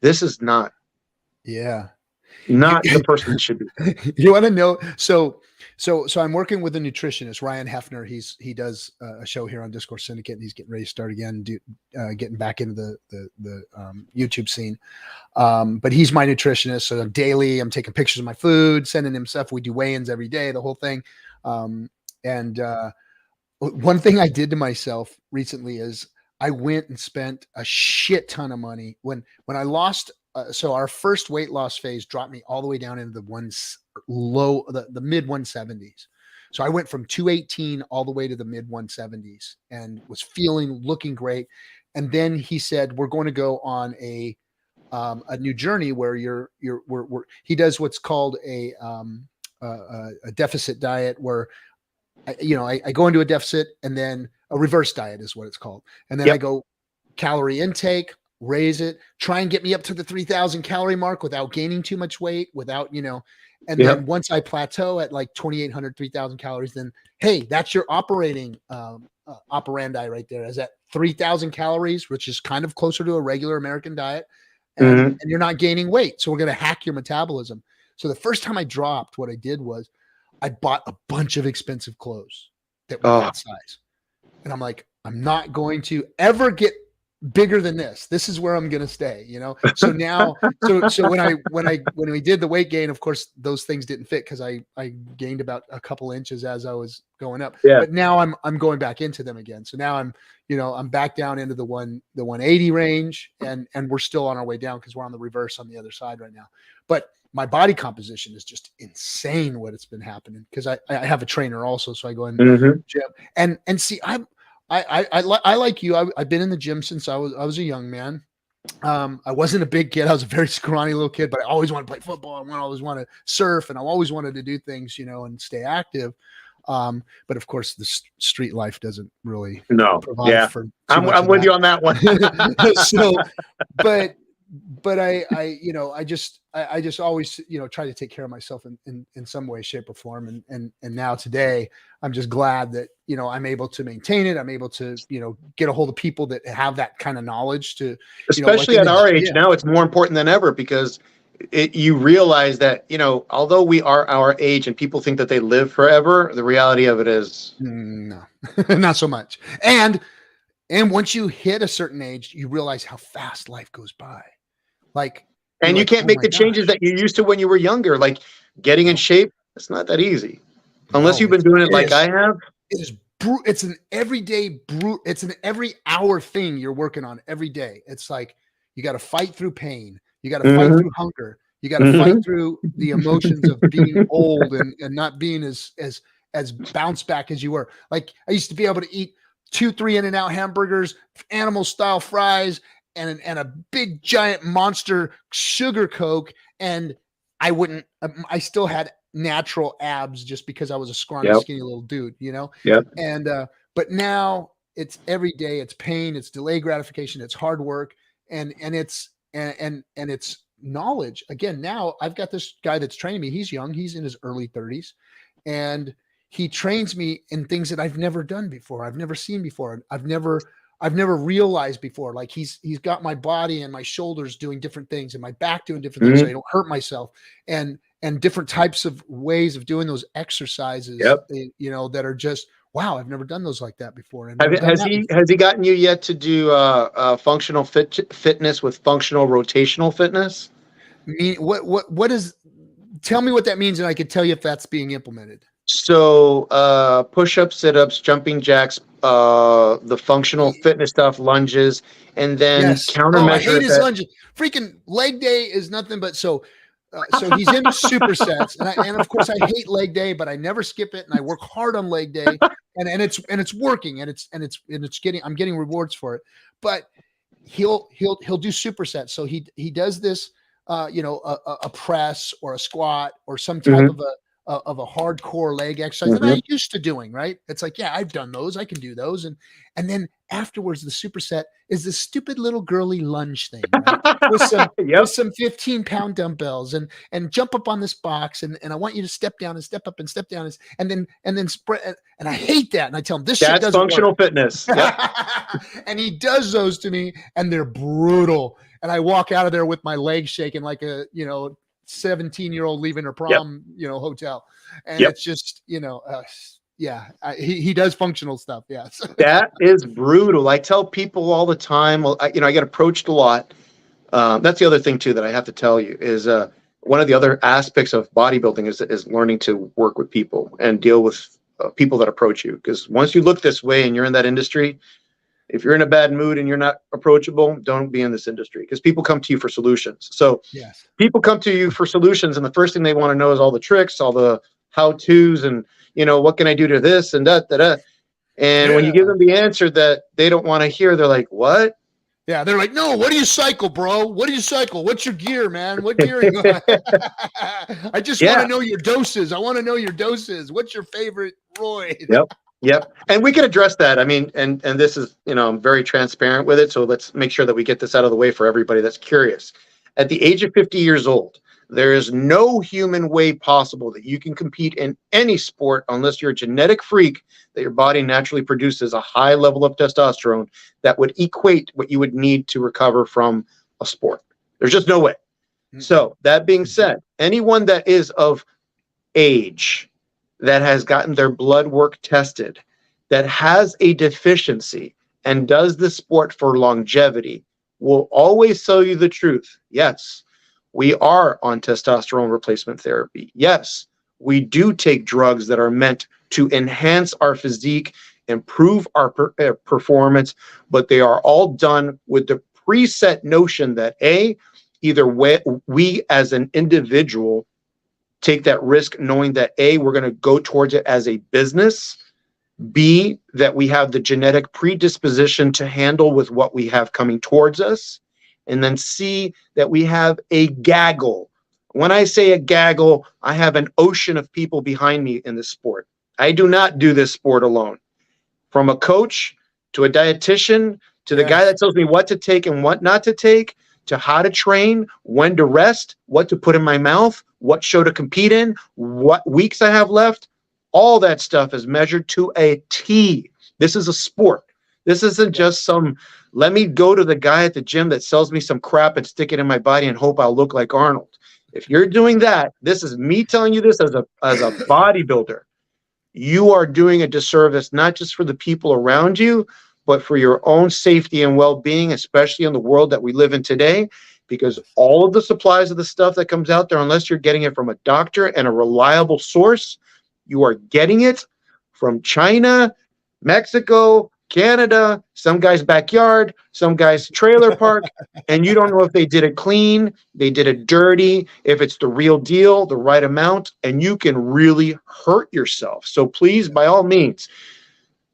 S2: this is not
S1: Yeah. You
S2: the person it should be.
S1: you want to know? So I'm working with a nutritionist, Ryan Hefner. He does a show here on Discourse Syndicate, and he's getting ready to start again, getting back into the YouTube scene. But he's my nutritionist, so daily I'm taking pictures of my food, sending him stuff. We do weigh-ins every day, the whole thing. And one thing I did to myself recently is I went and spent a shit ton of money when I lost. So our first weight loss phase dropped me all the way down into the mid 170s. So I went from 218 all the way to the mid 170s and was looking great. And then he said, we're going to go on a new journey where he does what's called a deficit diet where I go into a deficit and then a reverse diet is what it's called. And then I
S2: Yep.
S1: go calorie intake, raise it, try and get me up to the 3,000 calorie mark without gaining too much weight, and then
S2: Yep.
S1: once I plateau at like 2,800, 3,000 calories, then, hey, that's your operating operandi right there, is at 3,000 calories, which is kind of closer to a regular American diet. And you're not gaining weight. So we're going to hack your metabolism. So the first time I dropped, what I did was I bought a bunch of expensive clothes that were that size. And I'm like, I'm not going to ever get bigger than this. This is where I'm going to stay, So now, so when we did the weight gain, of course, those things didn't fit because I gained about a couple inches as I was going up.
S2: Yeah.
S1: But now I'm going back into them again. So now I'm back down into the 180 range, and we're still on our way down because we're on the reverse on the other side right now. But my body composition is just insane what it's been happening because I have a trainer also. So I go in gym and see, I like you. I've been in the gym since I was a young man. I wasn't a big kid. I was a very scrawny little kid, but I always wanted to play football. I always wanted to surf and I always wanted to do things, and stay active. But of course, the street life doesn't really
S2: No.
S1: provide
S2: Yeah.
S1: for too
S2: I'm
S1: much of
S2: with
S1: that.
S2: you on that one.
S1: So, but I you know, I just always, you know, try to take care of myself in some way, shape, or form. And now today, I'm just glad that, you know, I'm able to maintain it. I'm able to, you know, get a hold of people that have that kind of knowledge to, you know, like
S2: Especially at our age now, it's more important than ever because you realize that, you know, although we are our age and people think that they live forever, the reality of it is
S1: no, not so much. And once you hit a certain age, you realize how fast life goes by. Like,
S2: and you
S1: like,
S2: can't
S1: oh
S2: make
S1: my
S2: the changes
S1: gosh.
S2: that you used to when you were younger, like getting in
S1: No,
S2: shape. It's not that easy unless
S1: no,
S2: you've been doing it
S1: it
S2: like
S1: is.
S2: I have.
S1: It is it's an everyday it's an every hour thing you're working on every day. It's like you got to fight through pain, you got to fight
S2: Mm-hmm.
S1: through hunger, you got to fight
S2: Mm-hmm.
S1: through the emotions of being old and not being as bounce back as you were. Like I used to be able to eat 2-3 In-N-Out hamburgers, animal style fries, and a big giant monster sugar Coke, and I still had natural abs just because I was a scrawny,
S2: Yep.
S1: skinny little dude, you know?
S2: Yep.
S1: And, but now it's every day, it's pain, it's delayed gratification, it's hard work, and it's knowledge. Again, now I've got this guy that's training me. He's young, he's in his early 30s, and he trains me in things that I've never done before. I've never seen before. I've never realized before. Like he's got my body and my shoulders doing different things and my back doing different things so
S2: Mm-hmm.
S1: I don't hurt myself, and different types of ways of doing those exercises,
S2: Yep.
S1: you know, that are just, wow, I've never done those like that before. I've
S2: Have,
S1: never done
S2: has
S1: that
S2: he
S1: before.
S2: has he gotten you yet to do functional fitness with functional rotational fitness?
S1: What is, tell me what that means, and I can tell you if that's being implemented.
S2: So push-ups, sit-ups, jumping jacks, the functional fitness stuff, lunges, and then
S1: Yes. Oh, I hate
S2: countermeasure
S1: his
S2: that.
S1: lunges. Freaking leg day is nothing but so. So he's into supersets, and of course I hate leg day, but I never skip it, and I work hard on leg day, and it's working, and it's getting, I'm getting rewards for it. But he'll do supersets. So he does this, you know, a press or a squat or some type
S2: Mm-hmm.
S1: of a hardcore leg exercise that
S2: Mm-hmm.
S1: I used to doing, right? It's like, yeah, I've done those. I can do those. And then afterwards, the superset is this stupid little girly lunge thing, right? With
S2: Yep.
S1: some 15-pound dumbbells and jump up on this box. And I want you to step down and step up and step down. And then spread. And I hate that. And I tell him, this shit
S2: That's
S1: doesn't work.
S2: functional fitness. Yep.
S1: And he does those to me, and they're brutal. And I walk out of there with my legs shaking like a, you know, 17-year-old leaving her
S2: Yep.
S1: prom, you know, hotel. And
S2: Yep.
S1: it's just, you know, yeah, he does functional stuff. Yes.
S2: That is brutal. I tell people all the time. Well, I get approached a lot. That's the other thing too that I have to tell you is one of the other aspects of bodybuilding is learning to work with people and deal with people that approach you. Because once you look this way and you're in that industry, if you're in a bad mood and you're not approachable, don't be in this industry because people come to you for solutions. So
S1: Yes.
S2: people come to you for solutions, and the first thing they want to know is all the tricks, all the how-tos, and what can I do to this and that. And when you give
S1: Yeah.
S2: them the answer that they don't want to hear, they're like, "What?"
S1: Yeah. They're like, no, what do you cycle, bro? What do you cycle? What's your gear, man? What gear are you on? I just want
S2: Yeah.
S1: to know your doses. I want to know your doses. What's your favorite roid?
S2: Yep. Yep. And we can address that. I mean, and this is, I'm very transparent with it. So let's make sure that we get this out of the way for everybody that's curious. At the age of 50 years old, there is no human way possible that you can compete in any sport unless you're a genetic freak that your body naturally produces a high level of testosterone that would equate what you would need to recover from a sport. There's just no way. So that being said, anyone that is of age, that has gotten their blood work tested, that has a deficiency and does the sport for longevity will always tell you the truth. Yes, we are on testosterone replacement therapy. Yes, we do take drugs that are meant to enhance our physique, improve our performance, but they are all done with the preset notion that either we as an individual take that risk knowing that we're going to go towards it as a business, B, that we have the genetic predisposition to handle with what we have coming towards us, and then C, that we have a gaggle. When I say a gaggle, I have an ocean of people behind me in this sport. I do not do this sport alone. From a coach to a dietitian to the guy that tells me what to take and what not to take, to how to train, when to rest, what to put in my mouth, what show to compete in, what weeks I have left. All that stuff is measured to a T. This is a sport. This isn't just some, let me go to the guy at the gym that sells me some crap and stick it in my body and hope I'll look like Arnold. If you're doing that, this is me telling you this as a bodybuilder. You are doing a disservice, not just for the people around you, but for your own safety and well-being, especially in the world that we live in today, because all of the supplies of the stuff that comes out there, unless you're getting it from a doctor and a reliable source, you are getting it from China, Mexico, Canada, some guy's backyard, some guy's trailer park, and you don't know if they did it clean, they did it dirty, if it's the real deal, the right amount, and you can really hurt yourself. So please, by all means,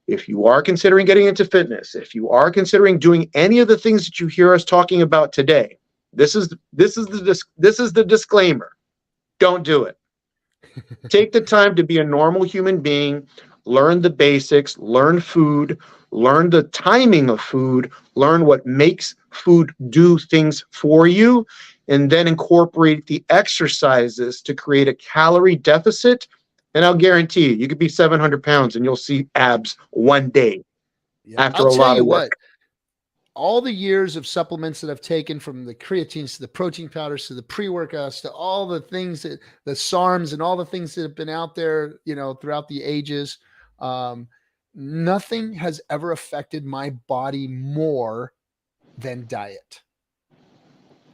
S2: if you are considering getting into fitness, if you are considering doing any of the things that you hear us talking about today, this is the disclaimer. Don't do it. Take the time to be a normal human being, learn the basics, learn food, learn the timing of food, learn what makes food do things for you, and then incorporate the exercises to create a calorie deficit. And I'll guarantee you could be 700 pounds and you'll see abs one day after a lot of work.
S1: All the years of supplements that I've taken, from the creatines to the protein powders to the pre-workouts to all the things that the SARMs and all the things that have been out there, throughout the ages, nothing has ever affected my body more than diet.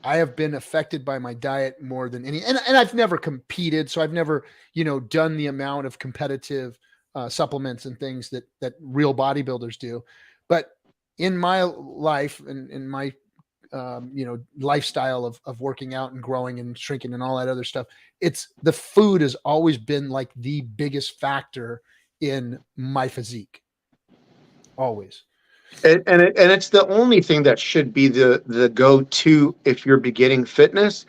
S1: I have been affected by my diet more than any, and I've never competed. So I've never, done the amount of competitive supplements and things that real bodybuilders do. But in my life and in my, lifestyle of working out and growing and shrinking and all that other stuff, the food has always been like the biggest factor in my physique. Always.
S2: And it's the only thing that should be the go-to if you're beginning fitness.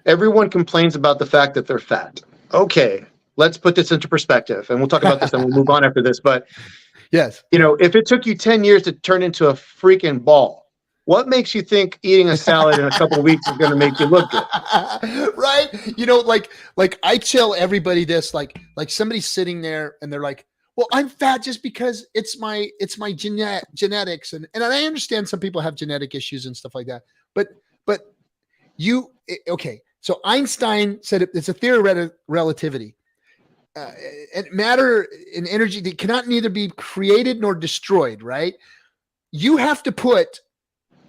S2: Everyone complains about the fact that they're fat. Okay, let's put this into perspective, and we'll talk about this and we'll move on after this. But
S1: yes,
S2: if it took you 10 years to turn into a freaking ball, what makes you think eating a salad in a couple of weeks is going to make you look good?
S1: Right? Like I tell everybody this, like somebody's sitting there and they're like, well, I'm fat just because it's my genetics. And I understand some people have genetic issues and stuff like that, but okay. So Einstein said it's a theory of relativity. And matter and energy, they cannot neither be created nor destroyed, right? You have to put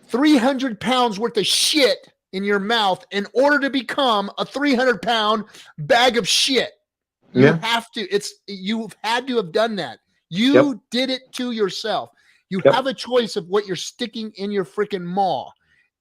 S1: 300 pounds worth of shit in your mouth in order to become a 300-pound bag of shit. You have to, you've had to have done that. You did it to yourself. You have a choice of what you're sticking in your freaking maw.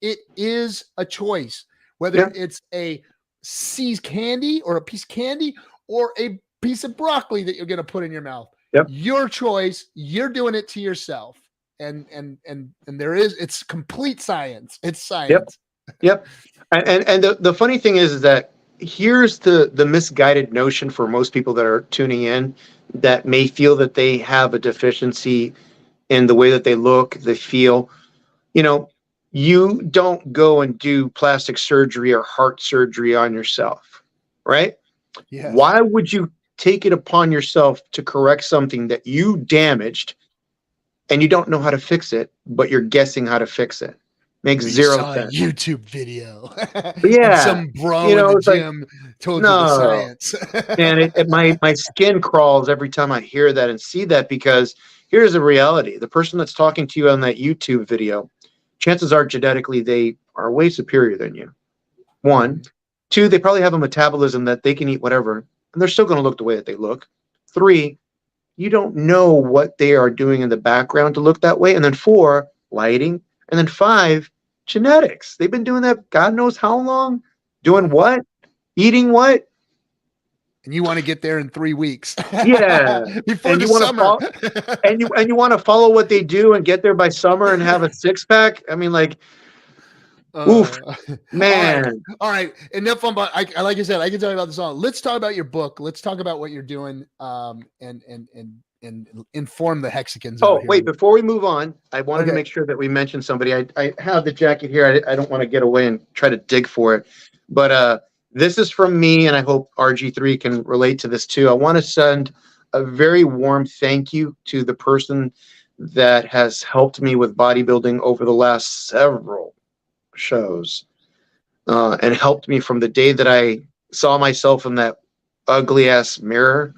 S1: It is a choice, whether it's a C's candy or a piece of candy or a piece of broccoli that you're going to put in your mouth. Your choice. You're doing it to yourself. And it's complete science. It's science.
S2: And the funny thing is that here's the misguided notion for most people that are tuning in that may feel that they have a deficiency in the way that they look, they feel. You don't go and do plastic surgery or heart surgery on yourself, right?
S1: Yeah.
S2: Why would you take it upon yourself to correct something that you damaged and you don't know how to fix it, but you're guessing how to fix it? Makes zero sense.
S1: YouTube video.
S2: Yeah.
S1: Some bro in the gym told you the science.
S2: And my skin crawls every time I hear that and see that, because here's the reality. The person that's talking to you on that YouTube video, chances are genetically they are way superior than you. 1. 2, they probably have a metabolism that they can eat whatever, and they're still going to look the way that they look. 3, you don't know what they are doing in the background to look that way. And then 4, lighting. And then 5, genetics. They've been doing that God knows how long. Doing what? Eating what?
S1: And you want to get there in 3 weeks.
S2: Yeah.
S1: Before the summer.
S2: And you want to follow what they do and get there by summer and have a 6-pack. I mean, like, Oof,
S1: All right.
S2: man.
S1: All right. Enough fun. But like I said, I can tell you about the song. Let's talk about your book. Let's talk about what you're doing. And inform the Hexicans out
S2: Oh,
S1: here.
S2: wait, before we move on, I wanted to
S1: Okay.
S2: make sure that we mentioned somebody. I have the jacket here. I don't want to get away and try to dig for it. But this is from me, and I hope RG3 can relate to this too. I want to send a very warm thank you to the person that has helped me with bodybuilding over the last several shows, and helped me from the day that I saw myself in that ugly ass mirror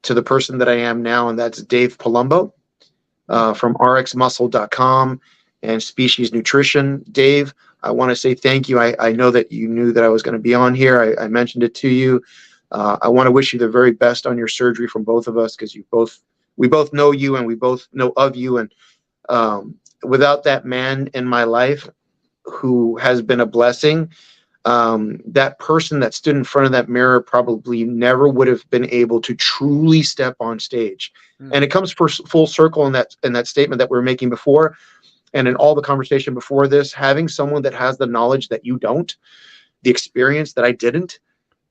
S2: to the person that I am now, and that's Dave Palumbo. From rxmuscle.com and Species Nutrition. Dave, I want to say thank you. I know that you knew that I was going to be on here. I mentioned it to you. I want to wish you the very best on your surgery from both of us, because we both know you and we both know of you. And without that man in my life who has been a blessing, that person that stood in front of that mirror probably never would have been able to truly step on stage. And it comes full circle in that statement that we were making before, and in all the conversation before this, having someone that has the knowledge that you don't, the experience that I didn't,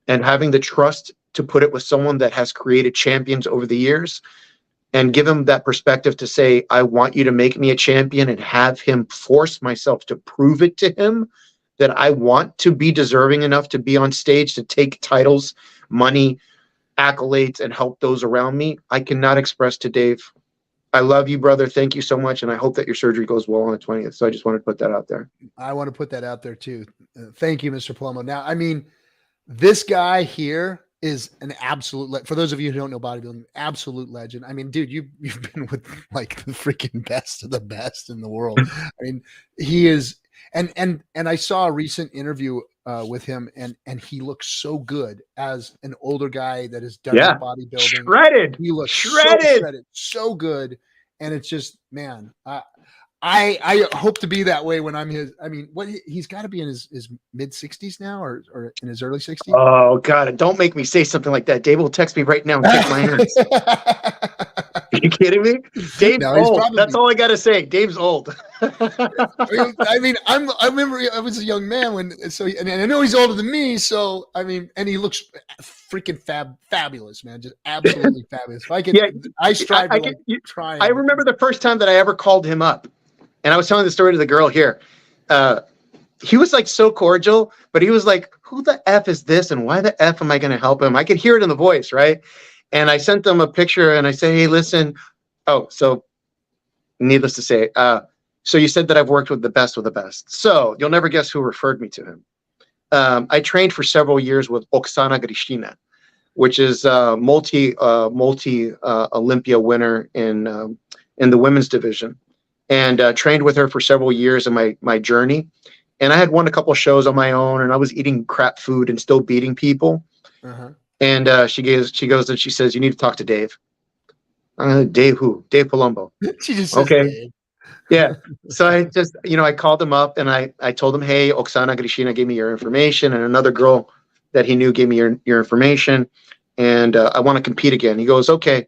S2: and having the trust to put it with someone that has created champions over the years, and give him that perspective to say, I want you to make me a champion, and have him force myself to prove it to him that I want to be deserving enough to be on stage, to take titles, money, accolades, and help those around me. I cannot express to Dave, I love you, brother. Thank you so much. And I hope that your surgery goes well on the 20th. So I just wanted to put that out there.
S1: I want to put that out there too. Thank you, Mr. Palumbo. Now, I mean, this guy here is an absolute, for those of you who don't know bodybuilding, absolute legend. I mean, dude, you've been with like the freaking best of the best in the world. I mean, he is, and I saw a recent interview with him, and he looks so good as an older guy that has done bodybuilding.
S2: Shredded.
S1: He looks
S2: shredded,
S1: so good. And it's just, man, I hope to be that way when I'm his. I mean, he's got to be in his mid 60s now, or in his early 60s.
S2: Oh God, don't make me say something like that. Dave will text me right now and kick my ass. Are you kidding me? Dave's old. That's all I got to say. Dave's old.
S1: I mean, I remember I was a young man and I know he's older than me. So, I mean, and he looks freaking fabulous, man. Just absolutely fabulous. If I could, I strive to try.
S2: I remember the first time that I ever called him up, and I was telling the story to the girl here. He was like so cordial, but he was like, who the F is this? And why the F am I going to help him? I could hear it in the voice, right? And I sent them a picture and I said, hey, listen. Oh, so needless to say, so you said that I've worked with the best of the best. So you'll never guess who referred me to him. I trained for several years with Oksana Grishina, which is a multi Olympia winner in the women's division, and trained with her for several years in my journey. And I had won a couple of shows on my own, and I was eating crap food and still beating people. And she goes and she says, you need to talk to Dave. Dave who? Dave Palumbo.
S1: She just says,
S2: okay.
S1: Dave.
S2: Yeah. So I just, I called him up and I told him, hey, Oksana Grishina gave me your information, and another girl that he knew gave me your information, and I want to compete again. He goes, okay,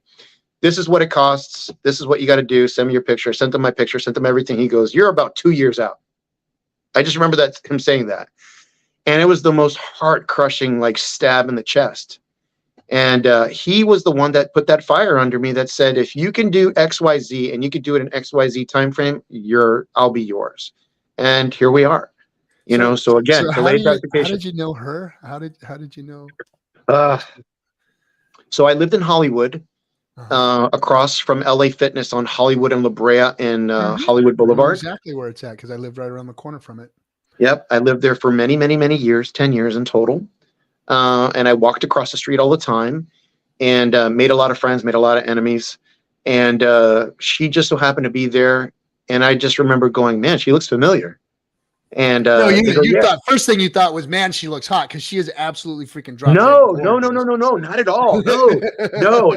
S2: this is what it costs. This is what you got to do. Send me your picture. I sent him my picture, sent him everything. He goes, you're about 2 years out. I just remember him saying that. And it was the most heart-crushing like stab in the chest. And he was the one that put that fire under me that said, if you can do XYZ and you could do it in XYZ time frame, I'll be yours. And here we are. So again,
S1: how did you know her? How did you know?
S2: So I lived in Hollywood, across from LA Fitness on Hollywood and La Brea in Hollywood Boulevard.
S1: Exactly where it's at, because I lived right around the corner from it.
S2: Yep. I lived there for many, many, many years, 10 years in total. And I walked across the street all the time, and made a lot of friends, made a lot of enemies. And she just so happened to be there. And I just remember going, man, she looks familiar. And
S1: no, you thought, first thing you thought was, man, she looks hot, because she is absolutely freaking drop.
S2: No, not at all. No.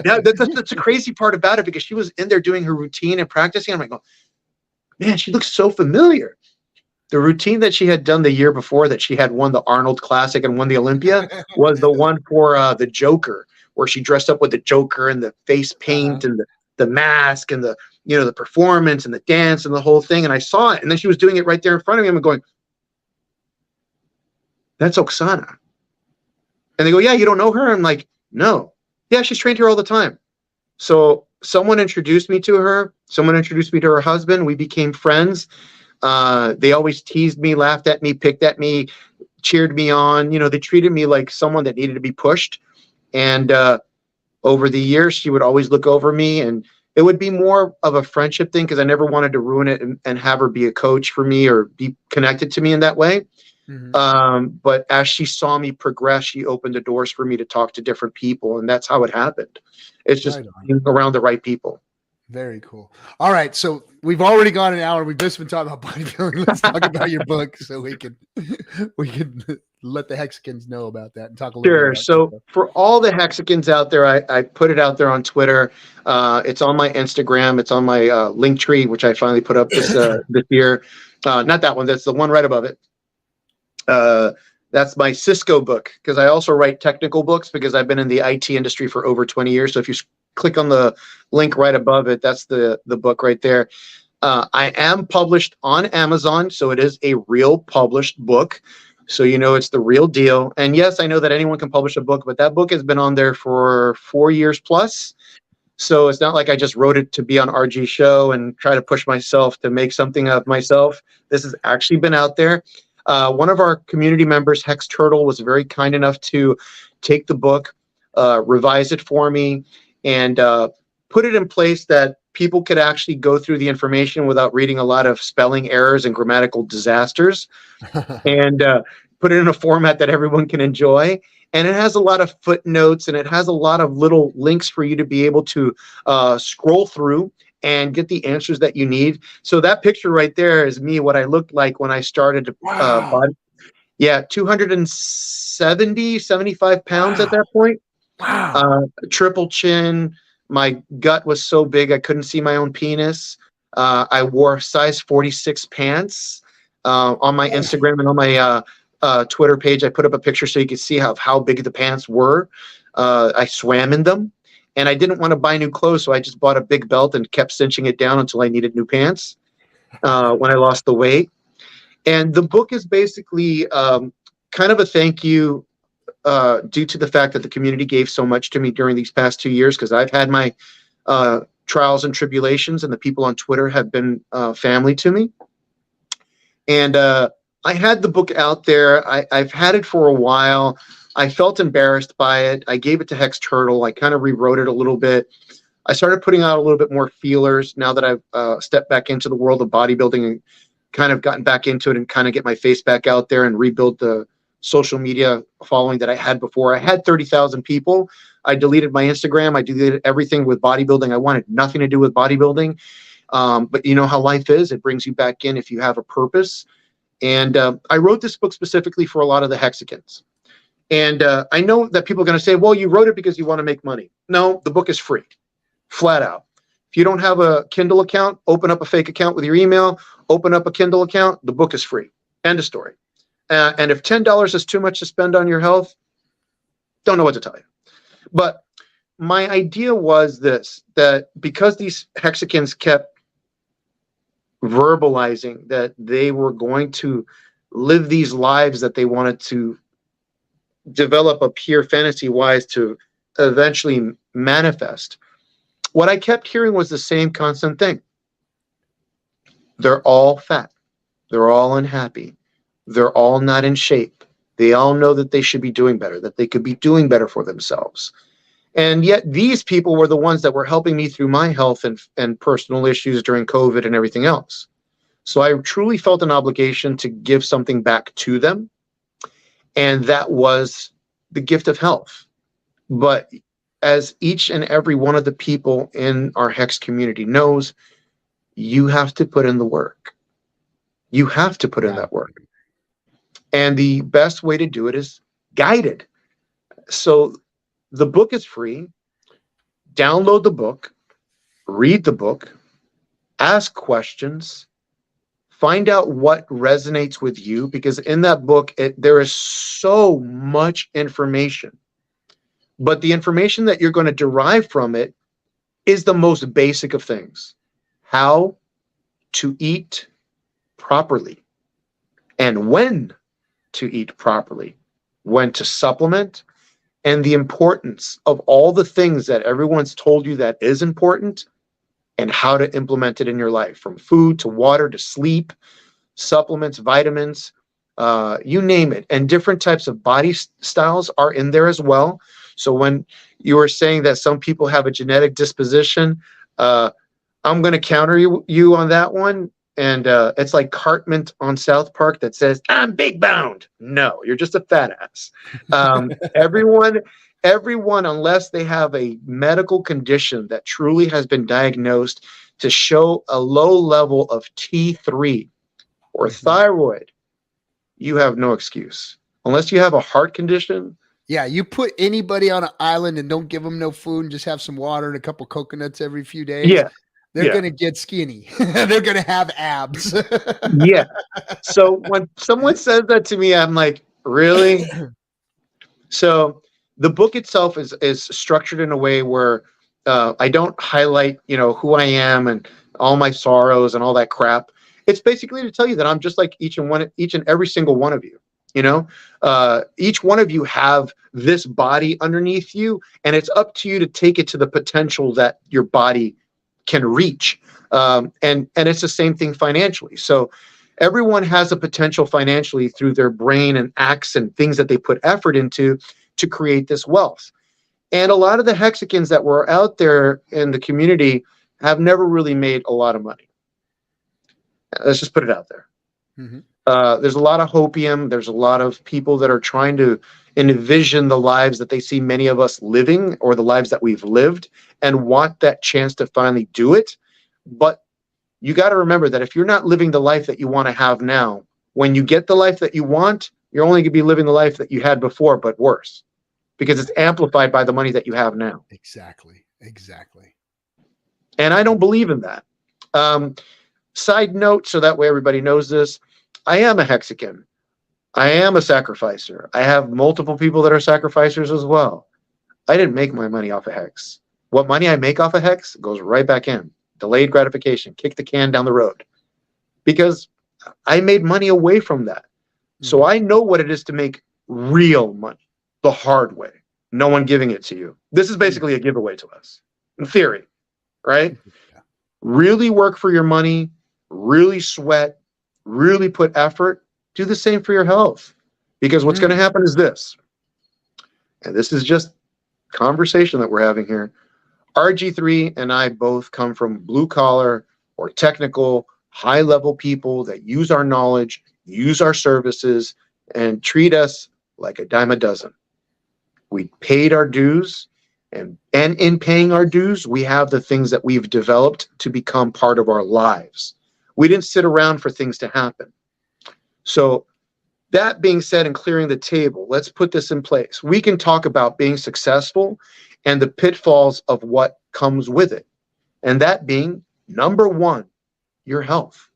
S2: That's the crazy part about it, because she was in there doing her routine and practicing. I'm like, oh, man, she looks so familiar. The routine that she had done the year before, that she had won the Arnold Classic and won the Olympia, was the one for the Joker, where she dressed up with the Joker and the face paint and the mask and the performance and the dance and the whole thing. And I saw it, and then she was doing it right there in front of me. I'm going, that's Oksana. And they go, yeah, you don't know her? I'm like, no. Yeah, she's trained here all the time. So someone introduced me to her. Someone introduced me to her husband. We became friends. They always teased me, laughed at me, picked at me, cheered me on. You know, they treated me like someone that needed to be pushed. And over the years, she would always look over me, and it would be more of a friendship thing because I never wanted to ruin it and have her be a coach for me or be connected to me in that way. But as she saw me progress, she opened the doors for me to talk to different people, and that's how it happened. It's just being around the right people.
S1: Very cool. All right, so we've already gone an hour. We've just been talking about bodybuilding. Let's talk about your book so we can let the Hexicans know about that and talk a little bit about
S2: So for all the Hexicans out there, I put it out there on Twitter. It's on my Instagram. It's on my link tree, which I finally put up this year. Not that one. That's the one right above it. That's my Cisco book, because I also write technical books because I've been in the IT industry for over 20 years. So if you click on the link right above it, that's the book right there. I am published on Amazon, so it is a real published book. So you know it's the real deal. And yes, I know that anyone can publish a book, but that book has been on there for 4 years plus. So it's not like I just wrote it to be on RG show and try to push myself to make something of myself. This has actually been out there. One of our community members, Hex Turtle, was very kind enough to take the book, revise it for me, and put it in place that people could actually go through the information without reading a lot of spelling errors and grammatical disasters, and put it in a format that everyone can enjoy. And it has a lot of footnotes, and it has a lot of little links for you to be able to scroll through and get the answers that you need. So that picture right there is me, what I looked like when I started to body. Yeah, 270, 75 pounds at that point. Triple chin. My gut was so big I couldn't see my own penis. I wore size 46 pants. On my Instagram and on my Twitter page, I put up a picture so you could see how big the pants were. I swam in them. And I didn't want to buy new clothes, so I just bought a big belt and kept cinching it down until I needed new pants when I lost the weight. And the book is basically kind of a thank you due to the fact that the community gave so much to me during these past 2 years, because I've had my trials and tribulations, and the people on Twitter have been family to me. And I had the book out there. I've had it for a while. I felt embarrassed by it. I gave it to Hex Turtle. I kind of rewrote it a little bit. I started putting out a little bit more feelers now that I've stepped back into the world of bodybuilding and kind of gotten back into it and kind of get my face back out there and rebuild the social media following that I had before. I had 30,000 people. I deleted my Instagram. I deleted everything with bodybuilding. I wanted nothing to do with bodybuilding. But you know how life is. It brings you back in if you have a purpose. And I wrote this book specifically for a lot of the Hexicans. And I know that people are going to say, well, you wrote it because you want to make money. No, the book is free, flat out. If you don't have a Kindle account, open up a fake account with your email, open up a Kindle account, the book is free. End of story. And if $10 is too much to spend on your health, don't know what to tell you. But my idea was this, that because these Hexicans kept verbalizing that they were going to live these lives that they wanted to develop up here fantasy wise to eventually manifest, what I kept hearing was the same constant thing. They're all fat. They're all unhappy. They're all not in shape. They all know that they should be doing better, that they could be doing better for themselves. And yet these people were the ones that were helping me through my health and personal issues during COVID and everything else. So I truly felt an obligation to give something back to them. And that was the gift of health. But as each and every one of the people in our Hex community knows, you have to put in the work. You have to put in that work. And the best way to do it is guided. So the book is free. Download the book, read the book, ask questions, find out what resonates with you, because in that book, there is so much information. But the information that you're going to derive from it is the most basic of things. How to eat properly and when to eat properly, when to supplement, and the importance of all the things that everyone's told you that is important and how to implement it in your life, from food to water to sleep, supplements, vitamins, you name it. And different types of body styles are in there as well. So when you were saying that some people have a genetic disposition, I'm going to counter you on that one. And it's like Cartman on South Park that says, I'm big boned. No, you're just a fat ass. Everyone, unless they have a medical condition that truly has been diagnosed to show a low level of T3 or thyroid, you have no excuse. Unless you have a heart condition.
S1: Yeah, you put anybody on an island and don't give them no food and just have some water and a couple coconuts every few days.
S2: Yeah.
S1: They're going to get skinny. They're going to have abs.
S2: Yeah. So when someone says that to me, I'm like, really? So the book itself is structured in a way where I don't highlight, who I am and all my sorrows and all that crap. It's basically to tell you that I'm just like each and every single one of you. Each one of you have this body underneath you, and it's up to you to take it to the potential that your body can reach. And it's the same thing financially. So everyone has a potential financially through their brain and acts and things that they put effort into to create this wealth. And a lot of the hexagons that were out there in the community have never really made a lot of money. Let's just put it out there. Mm-hmm. There's a lot of hopium. There's a lot of people that are trying to envision the lives that they see many of us living, or the lives that we've lived, and want that chance to finally do it. But you got to remember that if you're not living the life that you want to have now, when you get the life that you want, you're only going to be living the life that you had before, but worse, because it's amplified by the money that you have now.
S1: Exactly.
S2: And I don't believe in that. Side note, so that way everybody knows this, I am a hexagon. I am a sacrificer. I have multiple people that are sacrificers as well. I didn't make my money off of hex. What money I make off of hex goes right back in. Delayed gratification, kick the can down the road. Because I made money away from that. So I know what it is to make real money, the hard way. No one giving it to you. This is basically a giveaway to us, in theory, right? Yeah. Really work for your money, really sweat, really put effort. Do the same for your health. Because what's going to happen is this, and this is just conversation that we're having here. RG3 and I both come from blue collar or technical, high level people that use our knowledge, use our services, and treat us like a dime a dozen. We paid our dues, and in paying our dues, we have the things that we've developed to become part of our lives. We didn't sit around for things to happen. So that being said, and clearing the table, let's put this in place. We can talk about being successful and the pitfalls of what comes with it. And that being, number one, your health.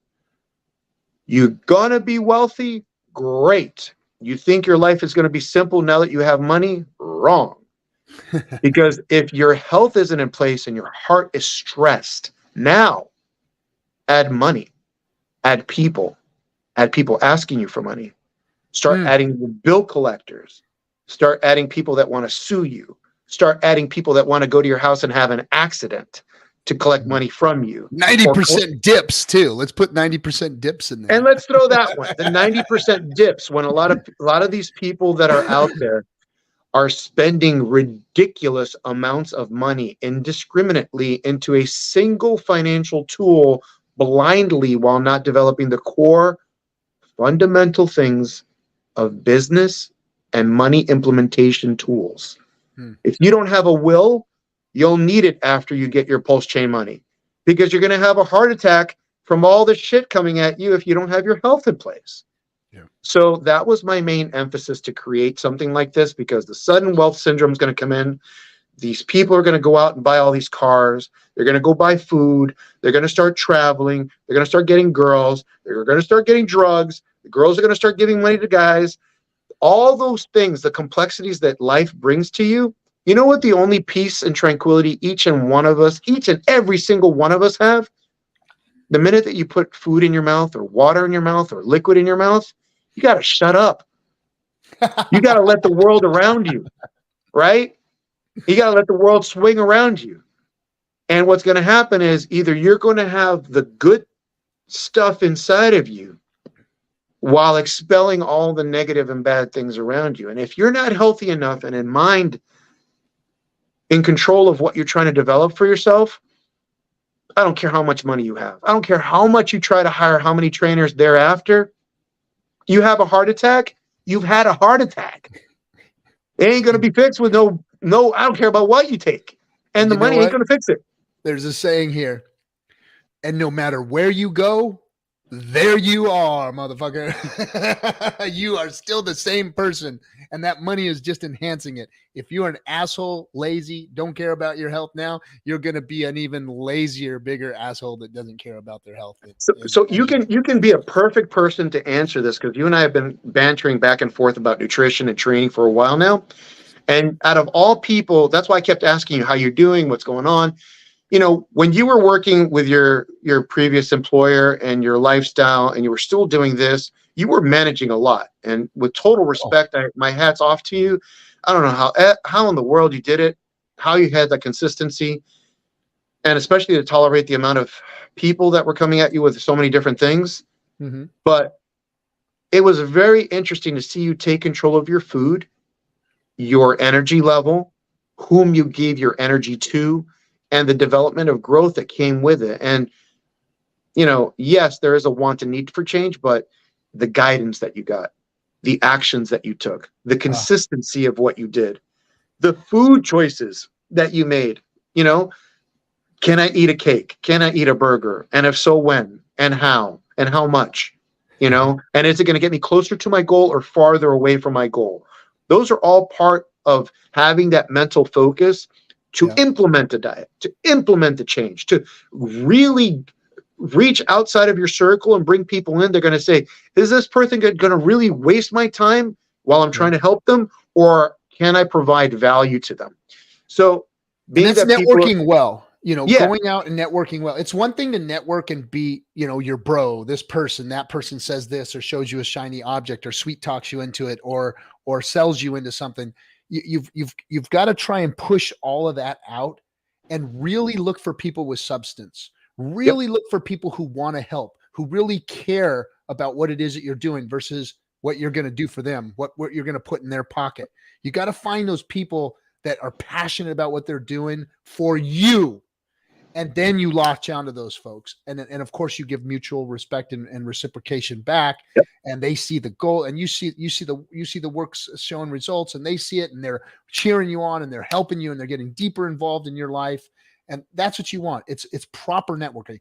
S2: You're gonna be wealthy? Great. You think your life is gonna be simple now that you have money? Wrong. Because if your health isn't in place and your heart is stressed, now add money, add people asking you for money. Start adding the bill collectors. Start adding people that want to sue you. Start adding people that want to go to your house and have an accident to collect money from you.
S1: 90% dips too. Let's put 90% dips in there.
S2: And let's throw that one. The 90% dips, when a lot of these people that are out there are spending ridiculous amounts of money indiscriminately into a single financial tool blindly, while not developing the core fundamental things of business and money implementation tools. If you don't have a will, you'll need it after you get your pulse chain money, because you're going to have a heart attack from all the shit coming at you if you don't have your health in place. Yeah. So that was my main emphasis, to create something like this, because the sudden wealth syndrome is going to come in. These people are going to go out and buy all these cars. They're going to go buy food. They're going to start traveling. They're going to start getting girls. They're going to start getting drugs. The girls are going to start giving money to guys. All those things, the complexities that life brings to you. You know what the only peace and tranquility each and every single one of us have? The minute that you put food in your mouth, or water in your mouth, or liquid in your mouth, you got to shut up. You got to let the world around you, right? You got to let the world swing around you. And what's going to happen is either you're going to have the good stuff inside of you while expelling all the negative and bad things around you. And if you're not healthy enough and in control of what you're trying to develop for yourself, I don't care how much money you have. I don't care how much you try to hire, how many trainers thereafter. You have a heart attack, you've had a heart attack. It ain't going to be fixed with no, I don't care about what you take. And the money ain't going to fix it.
S1: There's a saying here. And no matter where you go, there you are, motherfucker. You are still the same person. And that money is just enhancing it. If you're an asshole, lazy, don't care about your health now, you're going to be an even lazier, bigger asshole that doesn't care about their health.
S2: So you can be a perfect person to answer this, because you and I have been bantering back and forth about nutrition and training for a while now. And out of all people, that's why I kept asking you how you're doing, what's going on. You know, when you were working with your previous employer and your lifestyle, and you were still doing this, you were managing a lot. And with total respect, my hat's off to you. I don't know how in the world you did it, how you had that consistency, and especially to tolerate the amount of people that were coming at you with so many different things. Mm-hmm. But it was very interesting to see you take control of your food, your energy level, whom you gave your energy to, and the development of growth that came with it. And, you know, yes, there is a want and need for change, but the guidance that you got, the actions that you took, the consistency of what you did, the food choices that you made, you know, can I eat a cake? Can I eat a burger? And if so, when and how much, you know, and is it going to get me closer to my goal or farther away from my goal? Those are all part of having that mental focus to implement the diet, to implement the change, to really reach outside of your circle and bring people in. They're going to say, is this person going to really waste my time while I'm trying to help them? Or can I provide value to them? So being
S1: that's networking well, you know, going out and networking well. It's one thing to network and be, you know, your bro, this person, that person says this, or shows you a shiny object, or sweet talks you into it, or sells you into something. You've got to try and push all of that out and really look for people with substance, really look for people who want to help, who really care about what it is that you're doing versus what you're going to do for them, what you're going to put in their pocket. You got to find those people that are passionate about what they're doing for you. And then you latch onto those folks. And of course you give mutual respect and reciprocation back. And they see the goal, and you see the work's showing results, and they see it, and they're cheering you on, and they're helping you, and they're getting deeper involved in your life. And that's what you want. It's proper networking.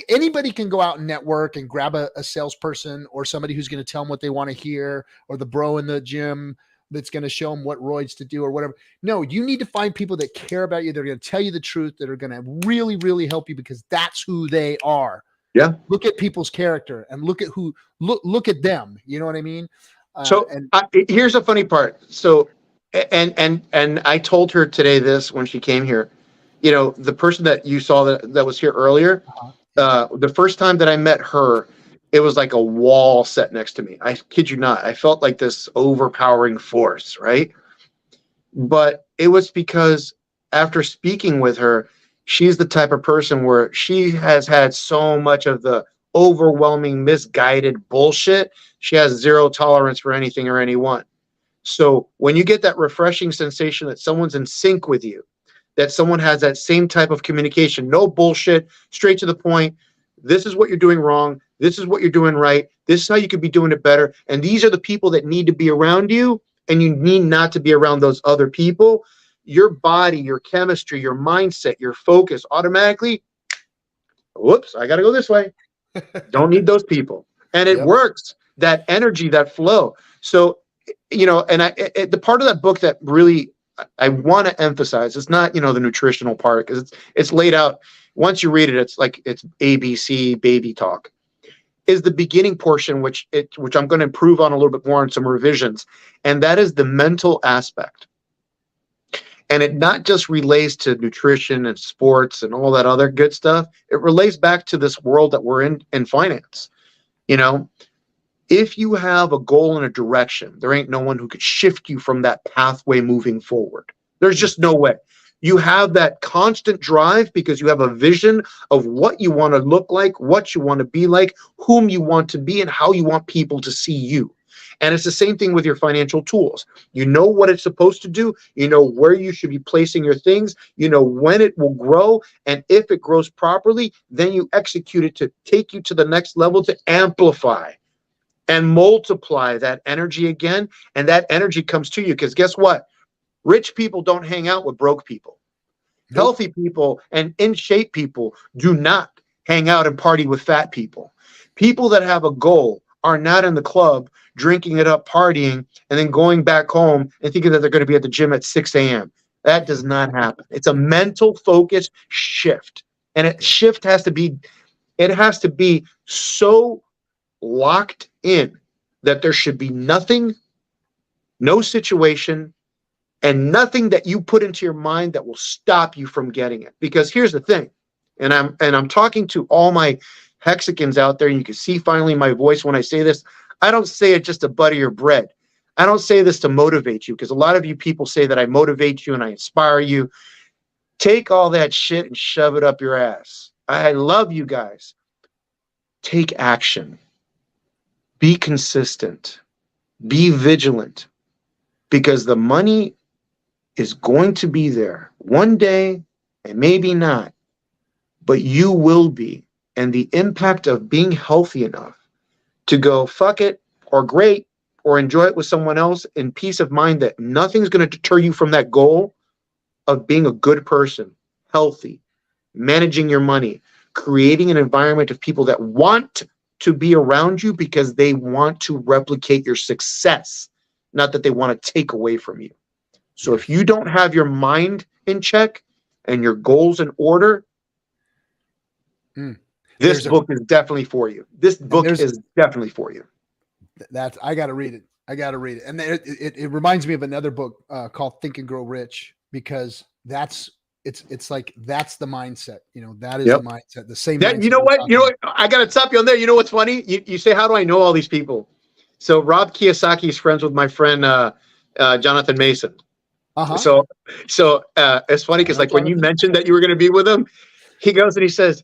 S1: Anybody can go out and network and grab a salesperson or somebody who's going to tell them what they want to hear, or the bro in the gym that's going to show them what roids to do or whatever. No, you need to find people that care about you. They're going to tell you the truth, that are going to really, really help you, because that's who they are. Yeah. Look at people's character and look at them. You know what I mean?
S2: Here's a funny part. So, and I told her today this when she came here, you know, the person that you saw that was here earlier, the first time that I met her, it was like a wall set next to me. I kid you not. I felt like this overpowering force, right? But it was because after speaking with her, she's the type of person where she has had so much of the overwhelming, misguided bullshit. She has zero tolerance for anything or anyone. So when you get that refreshing sensation that someone's in sync with you, that someone has that same type of communication, no bullshit, straight to the point. This is what you're doing wrong. This is what you're doing right. This is how you could be doing it better. And these are the people that need to be around you, and you need not to be around those other people. Your body, your chemistry, your mindset, your focus automatically, whoops, I got to go this way. Don't need those people. And it works, that energy, that flow. So, you know, and the part of that book that really I want to emphasize, it's not, you know, the nutritional part, because it's laid out. Once you read it, it's like it's ABC baby talk. Is the beginning portion, which I'm going to improve on a little bit more in some revisions, and that is the mental aspect. And it not just relates to nutrition and sports and all that other good stuff. It relates back to this world that we're in finance. You know, if you have a goal and a direction, there ain't no one who could shift you from that pathway moving forward. There's just no way. You have that constant drive because you have a vision of what you want to look like, what you want to be like, whom you want to be, and how you want people to see you. And it's the same thing with your financial tools. You know what it's supposed to do. You know where you should be placing your things. You know when it will grow. And if it grows properly, then you execute it to take you to the next level, to amplify and multiply that energy again. And that energy comes to you because guess what? Rich people don't hang out with broke people.
S1: Nope.
S2: Healthy people and in shape people do not hang out and party with fat people. People that have a goal are not in the club drinking it up, partying, and then going back home and thinking that they're going to be at the gym at 6 a.m. That does not happen. It's a mental focus shift. And it shift has to be, it has to be so locked in that there should be nothing, no situation, and nothing that you put into your mind that will stop you from getting it. Because here's the thing, and I'm talking to all my Hexicans out there, and you can see finally my voice when I say this. I don't say it just to butter your bread. I don't say this to motivate you, because a lot of you people say that I motivate you and I inspire you. Take all that shit and shove it up your ass. I love you guys. Take action. Be consistent. Be vigilant. Because the money is going to be there one day, and maybe not, but you will be. And the impact of being healthy enough to go fuck it or great or enjoy it with someone else in peace of mind that nothing's going to deter you from that goal of being a good person, healthy, managing your money, creating an environment of people that want to be around you because they want to replicate your success, not that they want to take away from you. So if you don't have your mind in check and your goals in order, this book is definitely for you. This book is definitely for you.
S1: I got to read it. I got to read it. And it reminds me of another book called Think and Grow Rich, because it's like, that's the mindset, that is the mindset, the same.
S2: You know what, I got to stop you on there. You know, what's funny? You say, how do I know all these people? So Rob Kiyosaki is friends with my friend, Jonathan Mason. So it's funny because like when you mentioned that you were going to be with him, he goes and he says,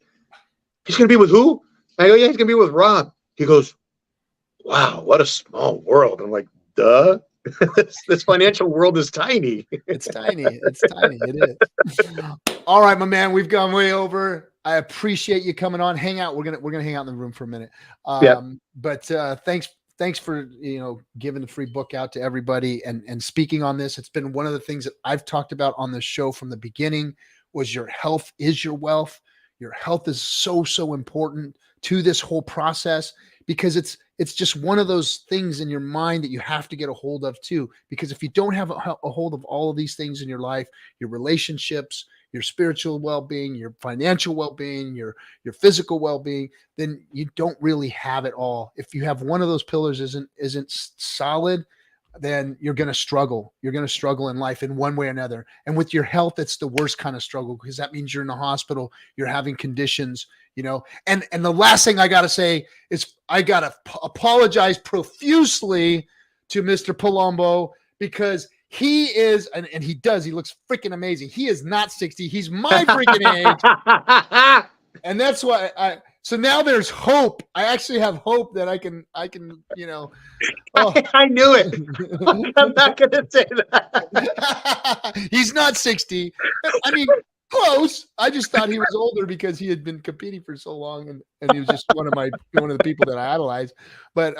S2: he's going to be with who? I go, yeah, he's going to be with Rob. He goes, wow, what a small world. I'm like, duh. This financial world is tiny.
S1: It's tiny. It's tiny. It is. All right, my man, we've gone way over. I appreciate you coming on. Hang out. We're gonna hang out in the room for a minute. But thanks for giving the free book out to everybody and speaking on this. It's been one of the things that I've talked about on the show from the beginning. Was your health is your wealth. Your health is so important to this whole process, because it's just one of those things in your mind that you have to get a hold of too. Because if you don't have a hold of all of these things in your life, your relationships, your spiritual well-being, your financial well-being, your physical well-being, then you don't really have it all. If you have one of those pillars isn't solid, then you're going to struggle. You're going to struggle in life in one way or another. And with your health, it's the worst kind of struggle, because that means you're in the hospital, you're having conditions, and the last thing I got to say is I got to apologize profusely to Mr. Palumbo, because he is, and he looks freaking amazing. He is not 60. He's my freaking age. And that's why so now there's hope. I actually have hope that I can, oh.
S2: I knew it. I'm not going to say that.
S1: He's not 60. I mean, close. I just thought he was older because he had been competing for so long, and he was just one of the people that I idolize. But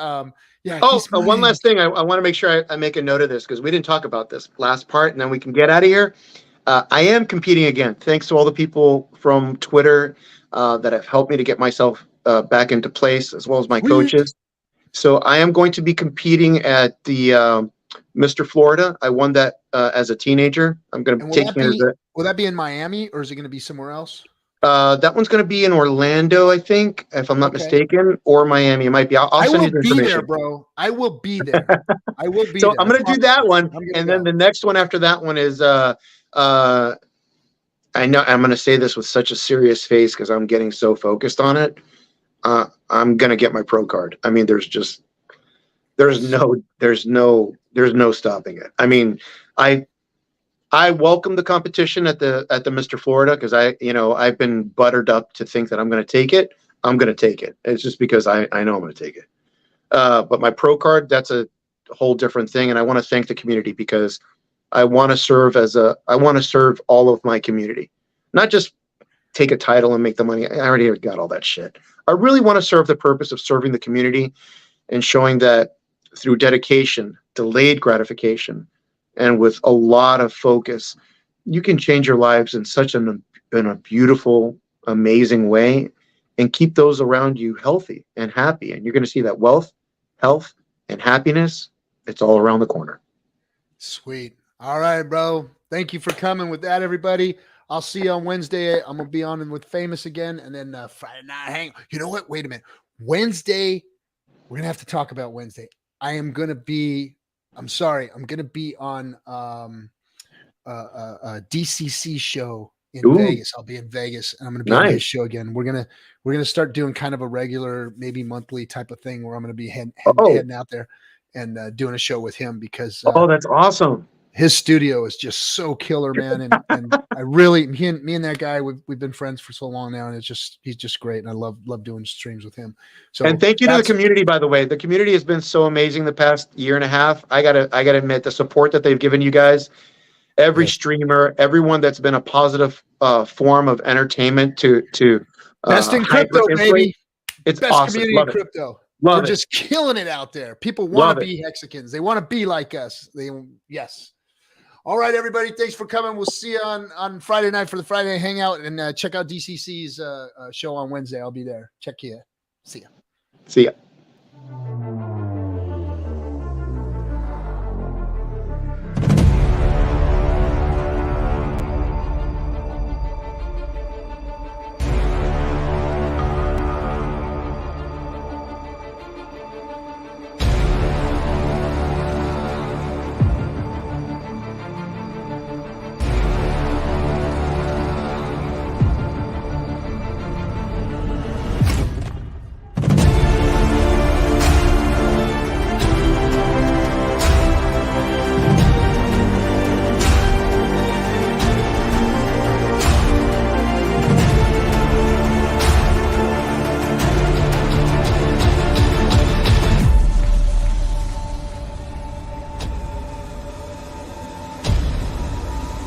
S1: yeah.
S2: Oh, one last thing. I want to make sure I make a note of this, because we didn't talk about this last part, and then we can get out of here. I am competing again. Thanks to all the people from Twitter that have helped me to get myself back into place, as well as my coaches. So I am going to be competing at the Mr. Florida. I won that as a teenager. I'm going to be taking it.
S1: Will that be in Miami, or is it going to be somewhere else?
S2: That one's going to be in Orlando, I think, if I'm not mistaken, or Miami. It might be. I'll send you the information. I will be there, bro. I will be there. I will be so
S1: there.
S2: I'm going to do that one, and then the next one after that one is I know I'm going to say this with such a serious face because I'm getting so focused on it. I'm going to get my pro card. I mean, there's just There's no stopping it. I mean, I welcome the competition at the Mr. Florida, because I've been buttered up to think that I'm going to take it. I'm going to take it. It's just because I know I'm going to take it. But my pro card, that's a whole different thing. And I want to thank the community, because I want to serve all of my community, not just take a title and make the money. I already got all that shit. I really want to serve the purpose of serving the community and showing that through dedication, delayed gratification, and with a lot of focus, you can change your lives in a beautiful, amazing way, and keep those around you healthy and happy. And you're going to see that wealth, health, and happiness, it's all around the corner.
S1: Sweet. All right, bro. Thank you for coming. With that, everybody, I'll see you on Wednesday. I'm going to be on with Famous again. And then Friday night hang. You know what? Wait a minute. Wednesday, we're going to have to talk about Wednesday. I'm going to be on a DCC show in Vegas. I'll be in Vegas, and I'm going to be on his show again. We're going to start doing kind of a regular, maybe monthly type of thing where I'm going to be heading out there and doing a show with him, because
S2: that's awesome.
S1: His studio is just so killer, man. And I really, me and that guy, we've been friends for so long now, and he's just great. And I love doing streams with him. So,
S2: and thank you to the community, by the way. The community has been so amazing the past year and a half. I gotta admit, the support that they've given you guys, every streamer, everyone that's been a positive form of entertainment to
S1: best in crypto, baby.
S2: It's
S1: best
S2: awesome.
S1: Community in crypto. We're just killing it out there. People want to be Hexicans. They want to be like us. Yes. All right, everybody. Thanks for coming. We'll see you on Friday night for the Friday Hangout, and check out DCC's show on Wednesday. I'll be there. Check you. See ya.
S2: See ya.